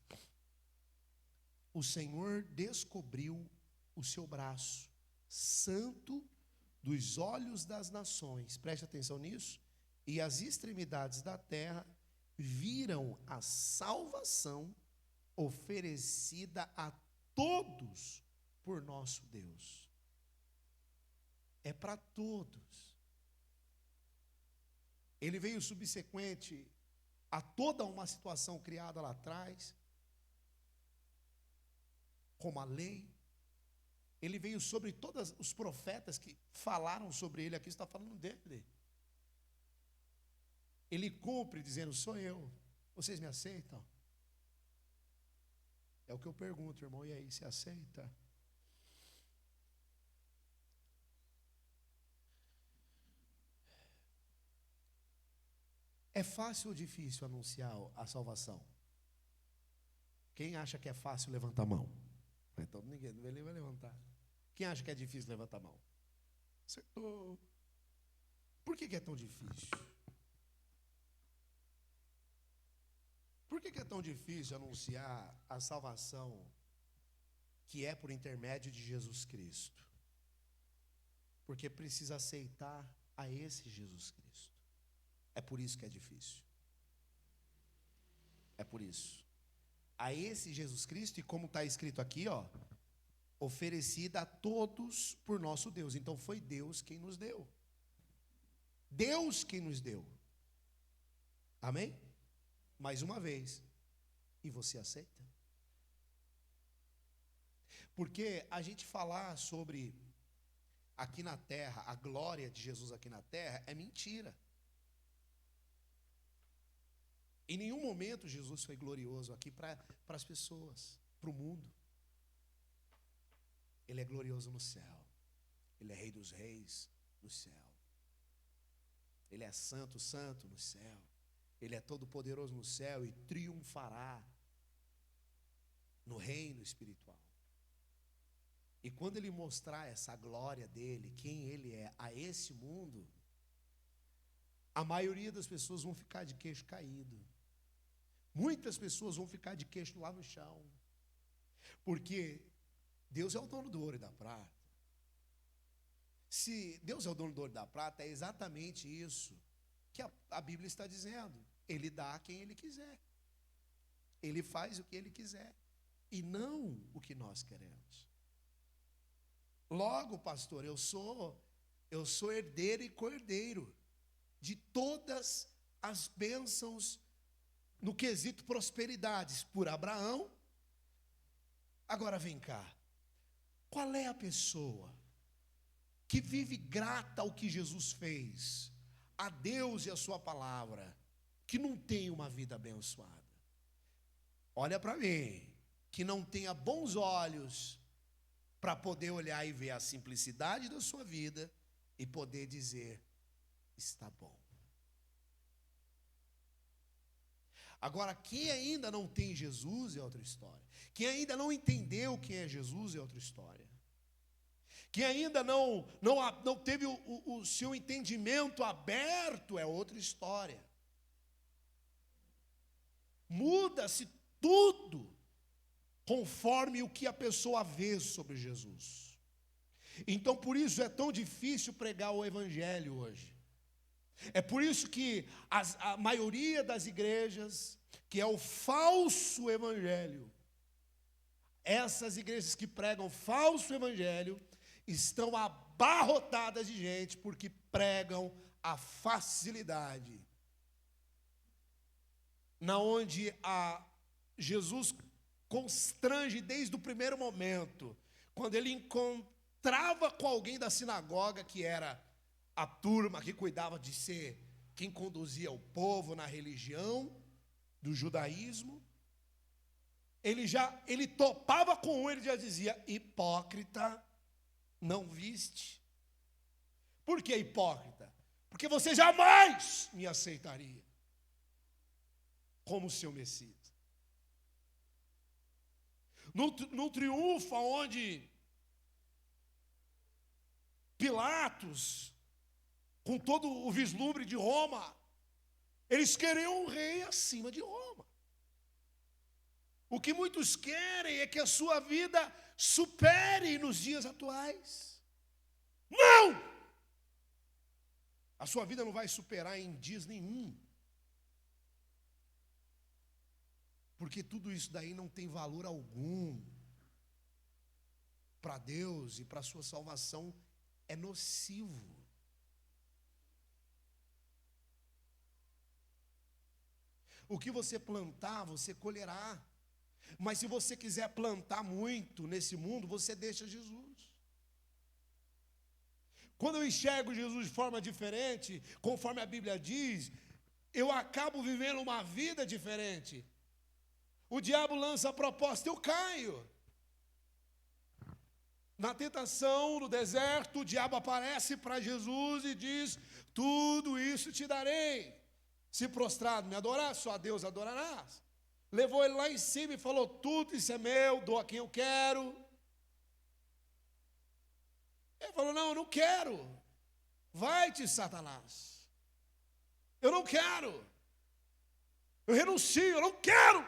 O Senhor descobriu o seu braço santo dos olhos das nações. Preste atenção nisso. E as extremidades da terra viram a salvação oferecida a todos por nosso Deus. É para todos. Ele veio subsequente a toda uma situação criada lá atrás, como a lei. Ele veio sobre todos os profetas que falaram sobre ele. Aqui está falando dele. Ele cumpre dizendo: sou eu. Vocês me aceitam? É o que eu pergunto, irmão. E aí, você aceita? É fácil ou difícil anunciar a salvação? Quem acha que é fácil, levanta a mão. Então ninguém vai levantar. Quem acha que é difícil, levanta a mão. Acertou. Por que é tão difícil? Por que é tão difícil anunciar a salvação que é por intermédio de Jesus Cristo? Porque precisa aceitar a esse Jesus Cristo. É por isso que é difícil. É por isso. A esse Jesus Cristo, e como está escrito aqui, oferecida a todos por nosso Deus. Então foi Deus quem nos deu. Deus quem nos deu. Amém? Mais uma vez. E você aceita? Porque a gente falar sobre aqui na terra, a glória de Jesus aqui na terra, é mentira. Em nenhum momento Jesus foi glorioso aqui para as pessoas, para o mundo. Ele é glorioso no céu. Ele é Rei dos Reis no céu. Ele é santo, santo no céu. Ele é todo poderoso no céu e triunfará no reino espiritual. E quando ele mostrar essa glória dele, quem ele é a esse mundo, a maioria das pessoas vão ficar de queixo caído. Muitas pessoas vão ficar de queixo lá no chão. Porque Deus é o dono do ouro e da prata. Se Deus é o dono do ouro e da prata, é exatamente isso que a Bíblia está dizendo. Ele dá a quem ele quiser. Ele faz o que ele quiser. E não o que nós queremos. Logo, pastor, eu sou herdeiro e co-herdeiro de todas as bênçãos no quesito prosperidades por Abraão. Agora vem cá. Qual é a pessoa que vive grata ao que Jesus fez, a Deus e a sua palavra, que não tem uma vida abençoada? Olha para mim, que não tenha bons olhos para poder olhar e ver a simplicidade da sua vida e poder dizer, está bom. Agora, quem ainda não tem Jesus é outra história. Quem ainda não entendeu quem é Jesus é outra história. Quem ainda não teve o seu entendimento aberto é outra história. Muda-se tudo conforme o que a pessoa vê sobre Jesus. Então, por isso é tão difícil pregar o evangelho hoje. É por isso que a maioria das igrejas, que é o falso evangelho, essas igrejas que pregam falso evangelho, estão abarrotadas de gente, porque pregam a facilidade. Na onde Jesus constrange desde o primeiro momento, quando ele encontrava com alguém da sinagoga, que era a turma que cuidava de ser quem conduzia o povo na religião do judaísmo, ele topava com um, ele já dizia, hipócrita, não viste? Por que hipócrita? Porque você jamais me aceitaria como seu Messias. No triunfo onde Pilatos, com todo o vislumbre de Roma, eles queriam um rei acima de Roma. O que muitos querem é que a sua vida supere nos dias atuais. Não! A sua vida não vai superar em dias nenhum. Porque tudo isso daí não tem valor algum. Para Deus e para a sua salvação é nocivo. O que você plantar, você colherá. Mas se você quiser plantar muito nesse mundo, você deixa Jesus. Quando eu enxergo Jesus de forma diferente, conforme a Bíblia diz, eu acabo vivendo uma vida diferente. O diabo lança a proposta, eu caio. Na tentação, no deserto, o diabo aparece para Jesus e diz, tudo isso te darei. Se prostrado me adorar, só a Deus adorarás. levou ele lá em cima e falou: tudo isso é meu, dou a quem eu quero. Ele falou: não, eu não quero. Vai-te, Satanás. Eu não quero. Eu renuncio, eu não quero.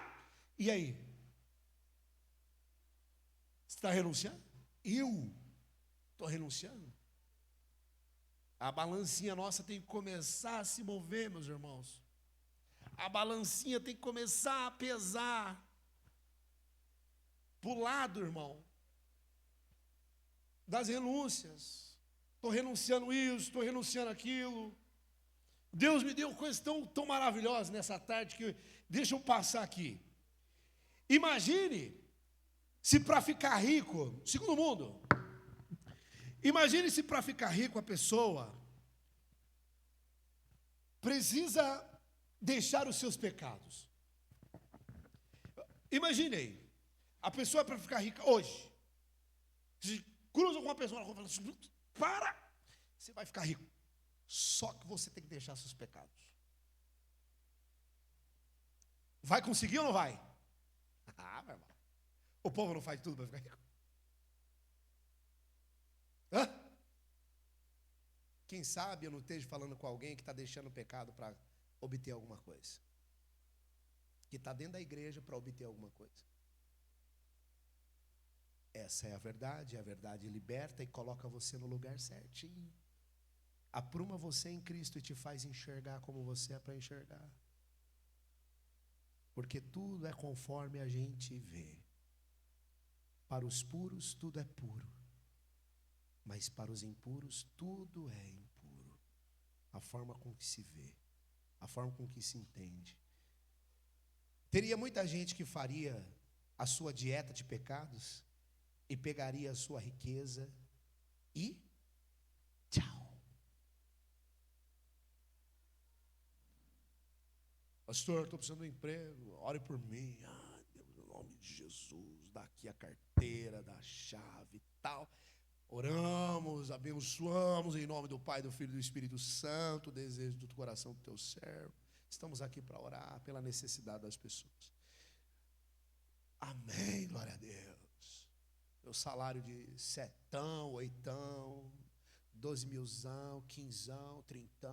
E aí? Você está renunciando? Eu estou renunciando. A balancinha nossa tem que começar a se mover, meus irmãos. A balancinha tem que começar a pesar para o lado, irmão, das renúncias. Estou renunciando isso, estou renunciando aquilo. Deus me deu coisas tão maravilhosas nessa tarde que deixa eu passar aqui. Imagine se para ficar rico, segundo mundo, imagine se para ficar rico a pessoa precisa deixar os seus pecados. Imagine aí, a pessoa para ficar rica hoje, se cruza com uma pessoa na rua e fala assim: para, você vai ficar rico. Só que você tem que deixar seus pecados. Vai conseguir ou não vai? Ah, meu irmão. O povo não faz tudo para ficar rico. Hã? Quem sabe eu não esteja falando com alguém que está deixando o pecado para obter alguma coisa. Que está dentro da igreja para obter alguma coisa. Essa é a verdade liberta e coloca você no lugar certinho. Apruma você em Cristo e te faz enxergar como você é para enxergar. Porque tudo é conforme a gente vê. Para os puros tudo é puro, mas para os impuros tudo é impuro. A forma com que se vê, a forma com que se entende. Teria muita gente que faria a sua dieta de pecados e pegaria a sua riqueza e tchau. Pastor, estou precisando de um emprego, ore por mim. Ah, Deus, no nome de Jesus, dá aqui a carteira, dá a chave e tal. Oramos, abençoamos em nome do Pai, do Filho e do Espírito Santo, o desejo do coração do teu servo. Estamos aqui para orar pela necessidade das pessoas. Amém, glória a Deus. Meu salário de 7, 8, 12 milzão, 15, 30.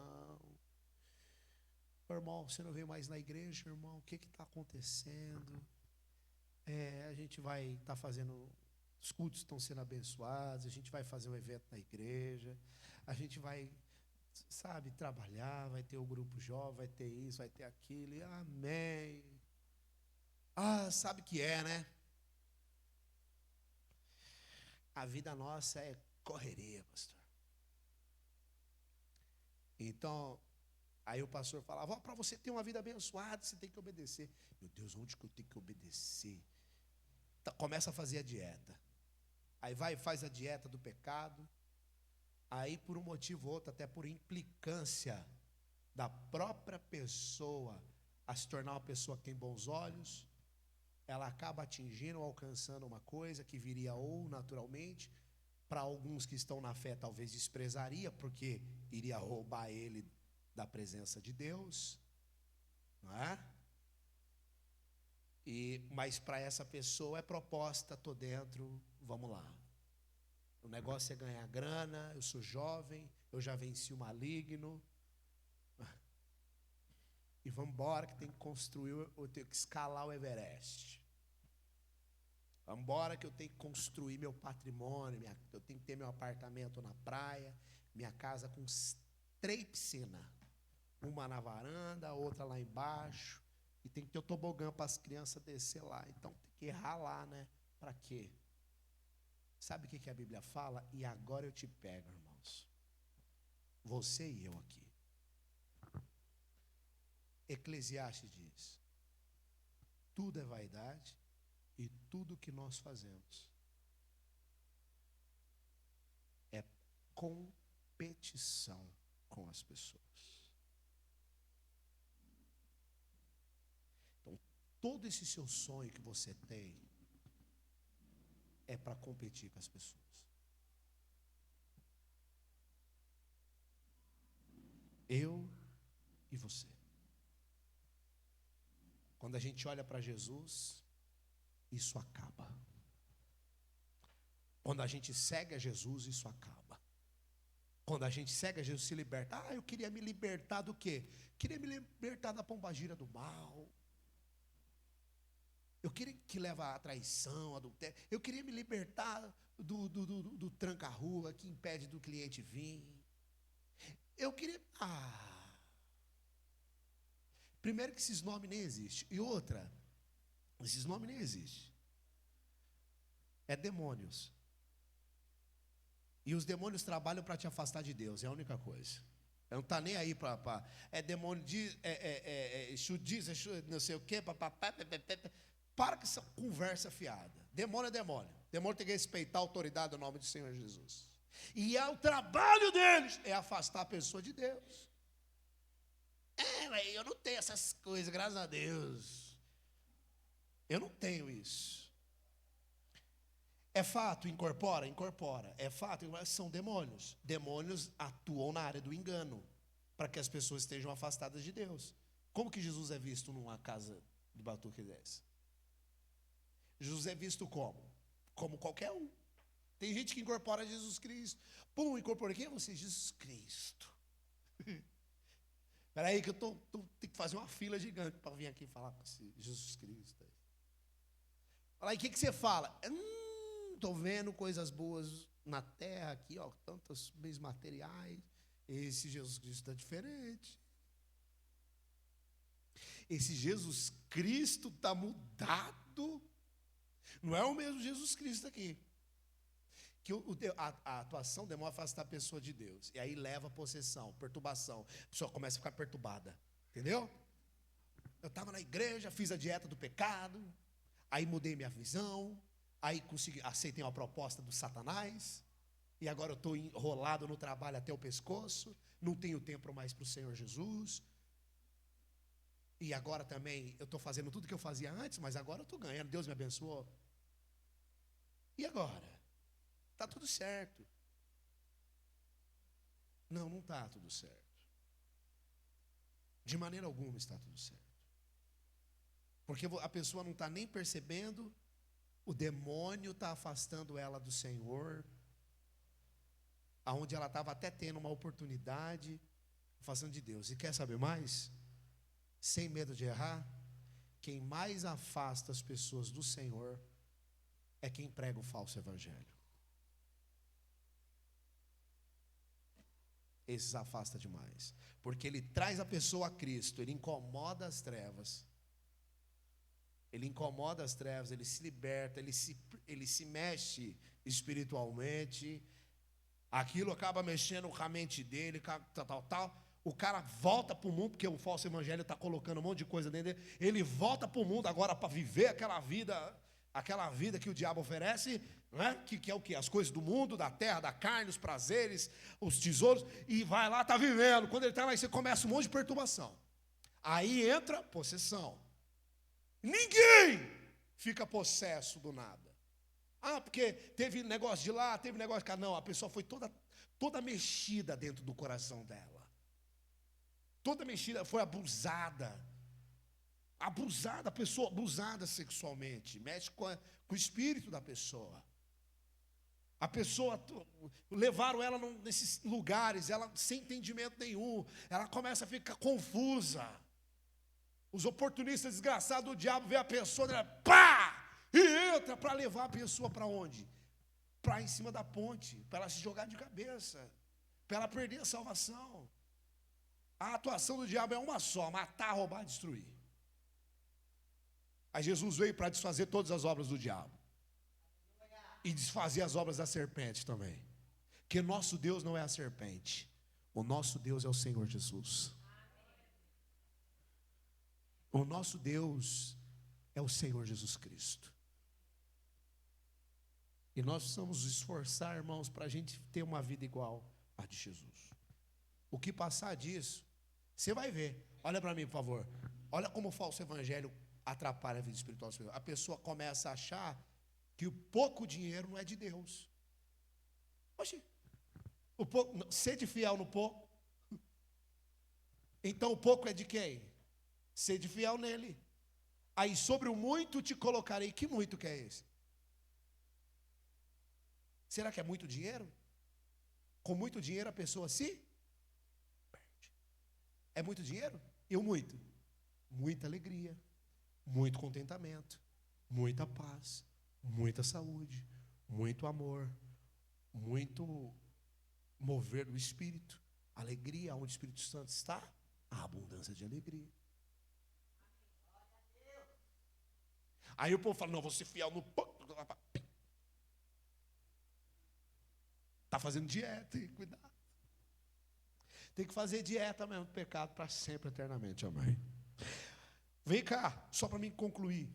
Irmão, você não veio mais na igreja, irmão? O que está acontecendo? A gente vai estar fazendo, os cultos estão sendo abençoados, a gente vai fazer um evento na igreja, a gente vai, sabe, trabalhar, vai ter o grupo jovem, vai ter isso, vai ter aquilo, e amém. Ah, sabe o que é, né? A vida nossa é correria, pastor. Então, aí o pastor falava: para você ter uma vida abençoada, você tem que obedecer. Meu Deus, onde que eu tenho que obedecer? Começa a fazer a dieta. Aí vai e faz a dieta do pecado. Aí por um motivo ou outro, até por implicância da própria pessoa a se tornar uma pessoa que tem bons olhos, ela acaba atingindo ou alcançando uma coisa que viria ou naturalmente, para alguns que estão na fé talvez desprezaria, porque iria roubar ele da presença de Deus, não é? Mas para essa pessoa é proposta: estou dentro, vamos lá. O negócio é ganhar grana, eu sou jovem, eu já venci o maligno. E vamos embora que tem que construir, eu tenho que escalar o Everest. Vamos embora que eu tenho que construir meu patrimônio, eu tenho que ter meu apartamento na praia, minha casa com 3 piscinas. Uma na varanda, outra lá embaixo. E tem que ter o tobogã para as crianças descer lá. Então tem que ralar, né? Para quê? Sabe o que a Bíblia fala? E agora eu te pego, irmãos. Você e eu aqui. Eclesiastes diz: tudo é vaidade e tudo que nós fazemos é competição com as pessoas. Então, todo esse seu sonho que você tem é para competir com as pessoas. Eu e você. Quando a gente olha para Jesus, isso acaba. Quando a gente segue a Jesus, isso acaba. Quando a gente segue a Jesus, se liberta. Eu queria me libertar do quê? Queria me libertar da pombagira do mal. Eu queria que leva a traição, a adultério. Eu queria me libertar do tranca-rua que impede do cliente vir. Eu queria... Primeiro que esses nomes nem existem. E outra, esses nomes nem existem. É demônios. E os demônios trabalham para te afastar de Deus, é a única coisa. Não está nem aí para... É demônio diz, não sei o quê, para com essa conversa fiada. Demônio é demônio. Demônio tem que respeitar a autoridade do nome do Senhor Jesus. E o trabalho deles é afastar a pessoa de Deus. Eu não tenho essas coisas, graças a Deus. Eu não tenho isso. É fato, incorpora? Incorpora. É fato, são demônios. Demônios atuam na área do engano, para que as pessoas estejam afastadas de Deus. Como que Jesus é visto numa casa de batuque dessa? Jesus é visto como? Como qualquer um. Tem gente que incorpora Jesus Cristo. Incorpora quem é você? Jesus Cristo. Espera aí que eu tenho que fazer uma fila gigante para vir aqui falar com esse Jesus Cristo. Fala aí, o que você fala? Estou vendo coisas boas na terra aqui, tantos bens materiais. Esse Jesus Cristo está diferente. Esse Jesus Cristo está mudado. Não é o mesmo Jesus Cristo aqui. Que a atuação demora a afastar a pessoa de Deus. E aí leva a possessão, perturbação. A pessoa começa a ficar perturbada. Entendeu? Eu estava na igreja, fiz a dieta do pecado. Aí mudei minha visão. Aí aceitei uma proposta do Satanás. E agora eu estou enrolado no trabalho até o pescoço. Não tenho tempo mais para o Senhor Jesus. E agora também eu estou fazendo tudo que eu fazia antes, mas agora eu estou ganhando. Deus me abençoou. E agora? Está tudo certo. Não está tudo certo. De maneira alguma está tudo certo. Porque a pessoa não está nem percebendo, o demônio está afastando ela do Senhor, aonde ela estava até tendo uma oportunidade, afastando de Deus. E quer saber mais? Sem medo de errar, quem mais afasta as pessoas do Senhor é quem prega o falso evangelho. Esses afasta demais, porque ele traz a pessoa a Cristo, ele incomoda as trevas. Ele incomoda as trevas, ele se liberta, ele se mexe espiritualmente. Aquilo acaba mexendo com a mente dele, tal. O cara volta para o mundo, porque o falso evangelho está colocando um monte de coisa dentro dele. Ele volta para o mundo agora para viver aquela vida que o diabo oferece, né? Que é o quê? As coisas do mundo, da terra, da carne, os prazeres, os tesouros, e vai lá, está vivendo. Quando ele está lá, você começa um monte de perturbação. Aí entra possessão. Ninguém fica possesso do nada. Porque teve negócio de lá, teve negócio de cá. Não, a pessoa foi toda mexida dentro do coração dela. Toda mexida, foi abusada. A pessoa abusada sexualmente. Mexe com o espírito da pessoa. A pessoa, levaram ela nesses lugares, ela sem entendimento nenhum. Ela começa a ficar confusa. Os oportunistas desgraçados do diabo vê a pessoa, e entra para levar a pessoa para onde? Para em cima da ponte, para ela se jogar de cabeça, para ela perder a salvação. A atuação do diabo é uma só: matar, roubar, destruir. Aí Jesus veio para desfazer todas as obras do diabo e desfazer as obras da serpente também. Porque nosso Deus não é a serpente, o nosso Deus é o Senhor Jesus. O nosso Deus é o Senhor Jesus Cristo. E nós precisamos nos esforçar, irmãos, para a gente ter uma vida igual à de Jesus. O que passar disso, você vai ver. Olha para mim, por favor. Olha como o falso evangelho atrapalha a vida espiritual. A pessoa começa a achar que o pouco dinheiro não é de Deus. Oxi, sede fiel no pouco. Então o pouco é de quem? Sede fiel nele. Aí sobre o muito te colocarei. Que muito que é esse? Será que é muito dinheiro? Com muito dinheiro a pessoa se perde. É muito dinheiro? E o muito? Muita alegria, muito contentamento, muita paz, muita saúde, muito amor, muito mover do Espírito. Alegria, onde o Espírito Santo está, a abundância de alegria. Aí o povo fala, não, vou ser fiel no pouco. Está fazendo dieta, tem que cuidar. Tem que fazer dieta mesmo do pecado para sempre, eternamente, amém. Vem cá, só para mim concluir.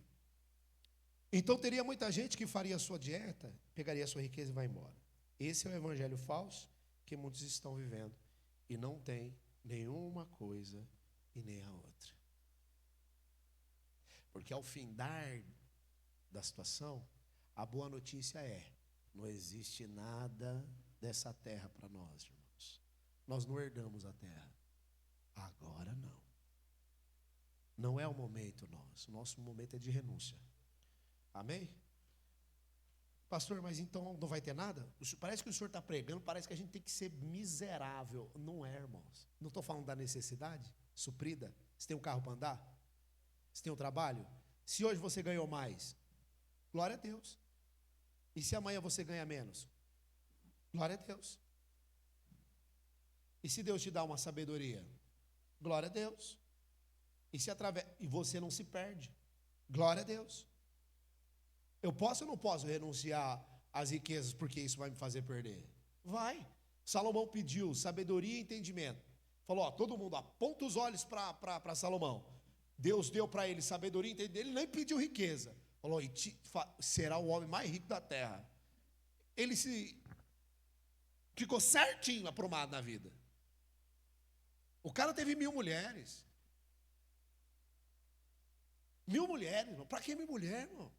Então teria muita gente que faria a sua dieta, pegaria a sua riqueza e vai embora. Esse é o evangelho falso que muitos estão vivendo. E não tem nenhuma coisa e nem a outra. Porque ao findar da situação, a boa notícia é, não existe nada dessa terra para nós, irmãos. Nós não herdamos a terra. Agora não. Não é o momento nosso. O nosso momento é de renúncia. Amém? Pastor, mas então não vai ter nada? Parece que o senhor está pregando, parece que a gente tem que ser miserável. Não é, irmãos. Não estou falando da necessidade suprida. Você tem um carro para andar? Você tem um trabalho? Se hoje você ganhou mais, glória a Deus. E se amanhã você ganha menos? Glória a Deus. E se Deus te dá uma sabedoria? Glória a Deus. E você não se perde? Glória a Deus. Eu posso ou não posso renunciar às riquezas porque isso vai me fazer perder? Vai. Salomão pediu sabedoria e entendimento. Falou, ó, todo mundo aponta os olhos para Salomão. Deus deu para ele sabedoria e entendimento. Ele nem pediu riqueza. Falou, será o homem mais rico da terra. Ele ficou certinho aprumado na vida. O cara teve 1000 mulheres. 1000 mulheres, irmão. Para que 1000 mulheres, irmão?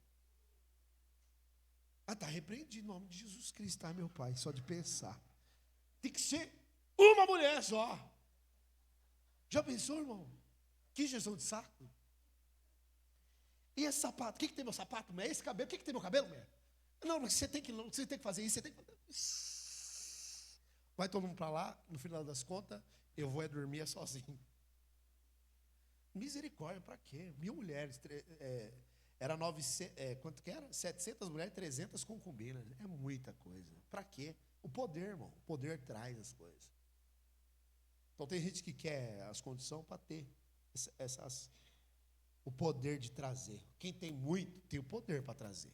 Ah, está repreendido em nome de Jesus Cristo, tá, meu pai? Só de pensar. Tem que ser uma mulher só. Já pensou, irmão? Que injeção de saco. E esse sapato? O que tem meu sapato, mulher? Esse cabelo? O que tem meu cabelo, mulher? Não, você tem que fazer isso, você tem que fazer. Vai todo mundo para lá, no final das contas, eu vou dormir sozinho. Misericórdia, para quê? 1000 mulheres, era 900, quanto que era? 700 mulheres, 300 concubinas. É muita coisa. Para quê? O poder, irmão. O poder traz as coisas. Então tem gente que quer as condições para ter o poder de trazer. Quem tem muito, tem o poder para trazer.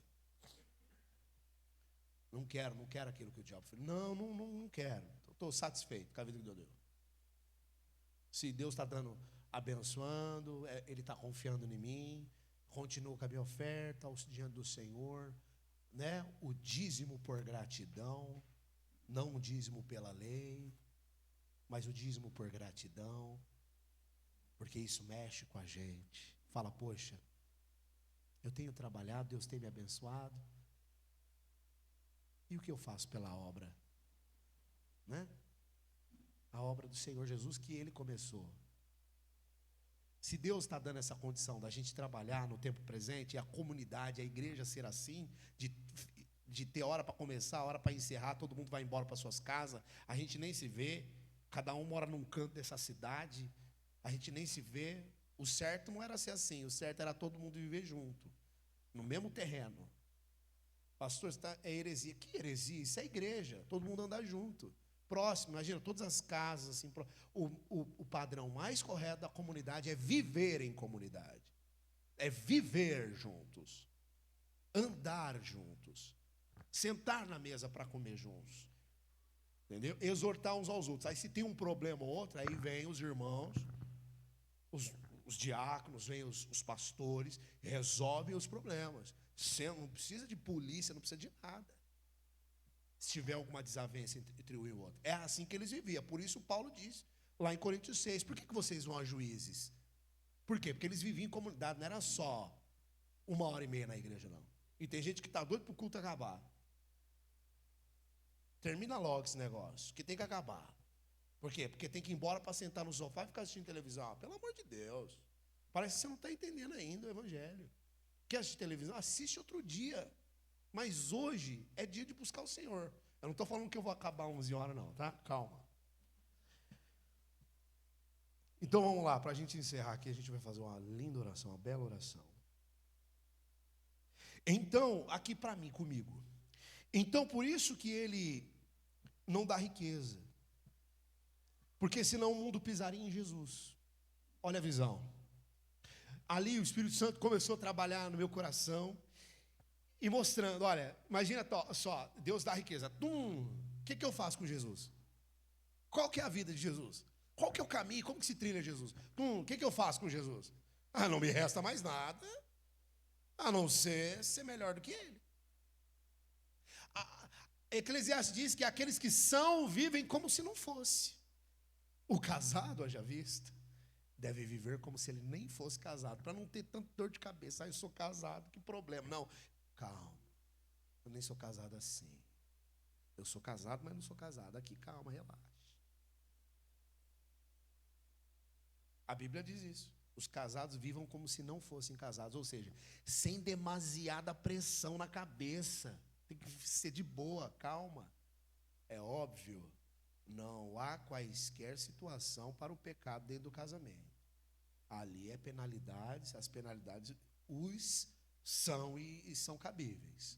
Não quero aquilo que o diabo fez. Não quero. Estou satisfeito com a vida que Deus deu. Se Deus está abençoando, Ele está confiando em mim, continuo com a minha oferta diante do Senhor, né? O dízimo por gratidão, não o dízimo pela lei, mas o dízimo por gratidão, porque isso mexe com a gente. Fala, poxa, eu tenho trabalhado, Deus tem me abençoado, e o que eu faço pela obra? Né? A obra do Senhor Jesus que Ele começou. Se Deus está dando essa condição da gente trabalhar no tempo presente, e a comunidade, a igreja ser assim, de ter hora para começar, hora para encerrar, todo mundo vai embora para suas casas, a gente nem se vê, cada um mora num canto dessa cidade, a gente nem se vê. O certo não era ser assim, o certo era todo mundo viver junto, no mesmo terreno. Pastor, é heresia. Que heresia? Isso é igreja, todo mundo andar junto. Próximo, imagina, todas as casas, assim, o padrão mais correto da comunidade é viver em comunidade, é viver juntos, andar juntos, sentar na mesa para comer juntos, entendeu? Exortar uns aos outros. Aí se tem um problema ou outro, aí vem os irmãos, os diáconos, vem os pastores, resolvem os problemas. Você não precisa de polícia, não precisa de nada. Se tiver alguma desavença entre um e o outro. É assim que eles viviam. Por isso Paulo diz, lá em Coríntios 6, por que vocês vão a juízes? Por quê? Porque eles viviam em comunidade, não era só 1h30 na igreja, não. E tem gente que está doido para o culto acabar. Termina logo esse negócio, que tem que acabar. Por quê? Porque tem que ir embora para sentar no sofá e ficar assistindo televisão. Pelo amor de Deus. Parece que você não está entendendo ainda o evangelho. Quer assistir televisão? Assiste outro dia. Mas hoje é dia de buscar o Senhor. Eu não estou falando que eu vou acabar 11 horas não, tá? Calma. Então vamos lá, para a gente encerrar aqui, a gente vai fazer uma linda oração, uma bela oração. Então, aqui para mim, comigo. Então, por isso que ele não dá riqueza. Porque senão o mundo pisaria em Jesus. Olha a visão. Ali o Espírito Santo começou a trabalhar no meu coração e mostrando, olha, imagina só, Deus dá riqueza. O que eu faço com Jesus? Qual que é a vida de Jesus? Qual que é o caminho? Como que se trilha Jesus? O que eu faço com Jesus? Não me resta mais nada, a não ser melhor do que ele. Eclesiastes diz que aqueles que são, vivem como se não fosse. O casado, haja vista, deve viver como se ele nem fosse casado, para não ter tanta dor de cabeça. Eu sou casado, que problema. Não, calma, eu nem sou casado assim. Eu sou casado, mas não sou casado. Aqui, calma, relaxa. A Bíblia diz isso. Os casados vivam como se não fossem casados, ou seja, sem demasiada pressão na cabeça. Tem que ser de boa, calma. É óbvio, não há quaisquer situação para o pecado dentro do casamento. Ali é penalidades, as penalidades são e são cabíveis.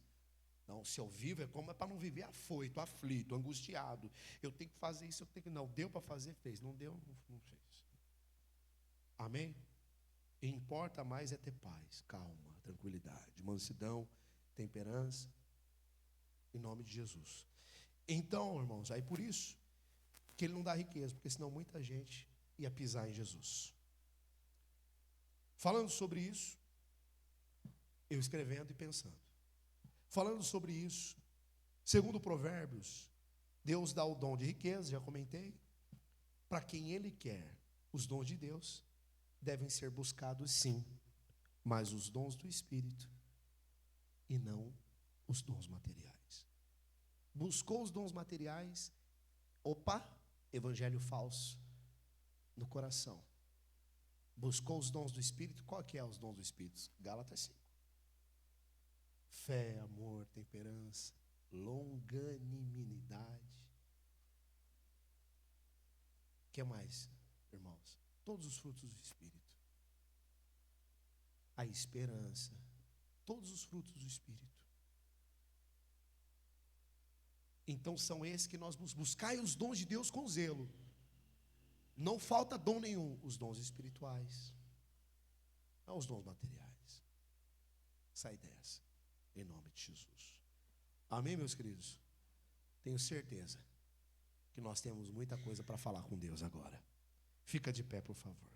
Não, se eu vivo é para não viver afoito, aflito, angustiado. Eu tenho que fazer isso, eu tenho que. Não, deu para fazer, fez. Não deu, não fez. Amém? E importa mais é ter paz, calma, tranquilidade, mansidão, temperança, em nome de Jesus. Então, irmãos, aí por isso que ele não dá riqueza, porque senão muita gente ia pisar em Jesus. Falando sobre isso, eu escrevendo e pensando. Falando sobre isso, segundo Provérbios, Deus dá o dom de riqueza, já comentei, para quem Ele quer. Os dons de Deus devem ser buscados sim, mas os dons do Espírito e não os dons materiais. Buscou os dons materiais, evangelho falso no coração. Buscou os dons do Espírito, qual que é os dons do Espírito? Gálatas 5. Fé, amor, temperança, longanimidade. O que mais, irmãos? Todos os frutos do Espírito. A esperança. Todos os frutos do Espírito. Então são esses que nós buscai os dons de Deus com zelo. Não falta dom nenhum. Os dons espirituais. Não os dons materiais. Sai dessa. Em nome de Jesus. Amém, meus queridos? Tenho certeza que nós temos muita coisa para falar com Deus agora. Fica de pé, por favor.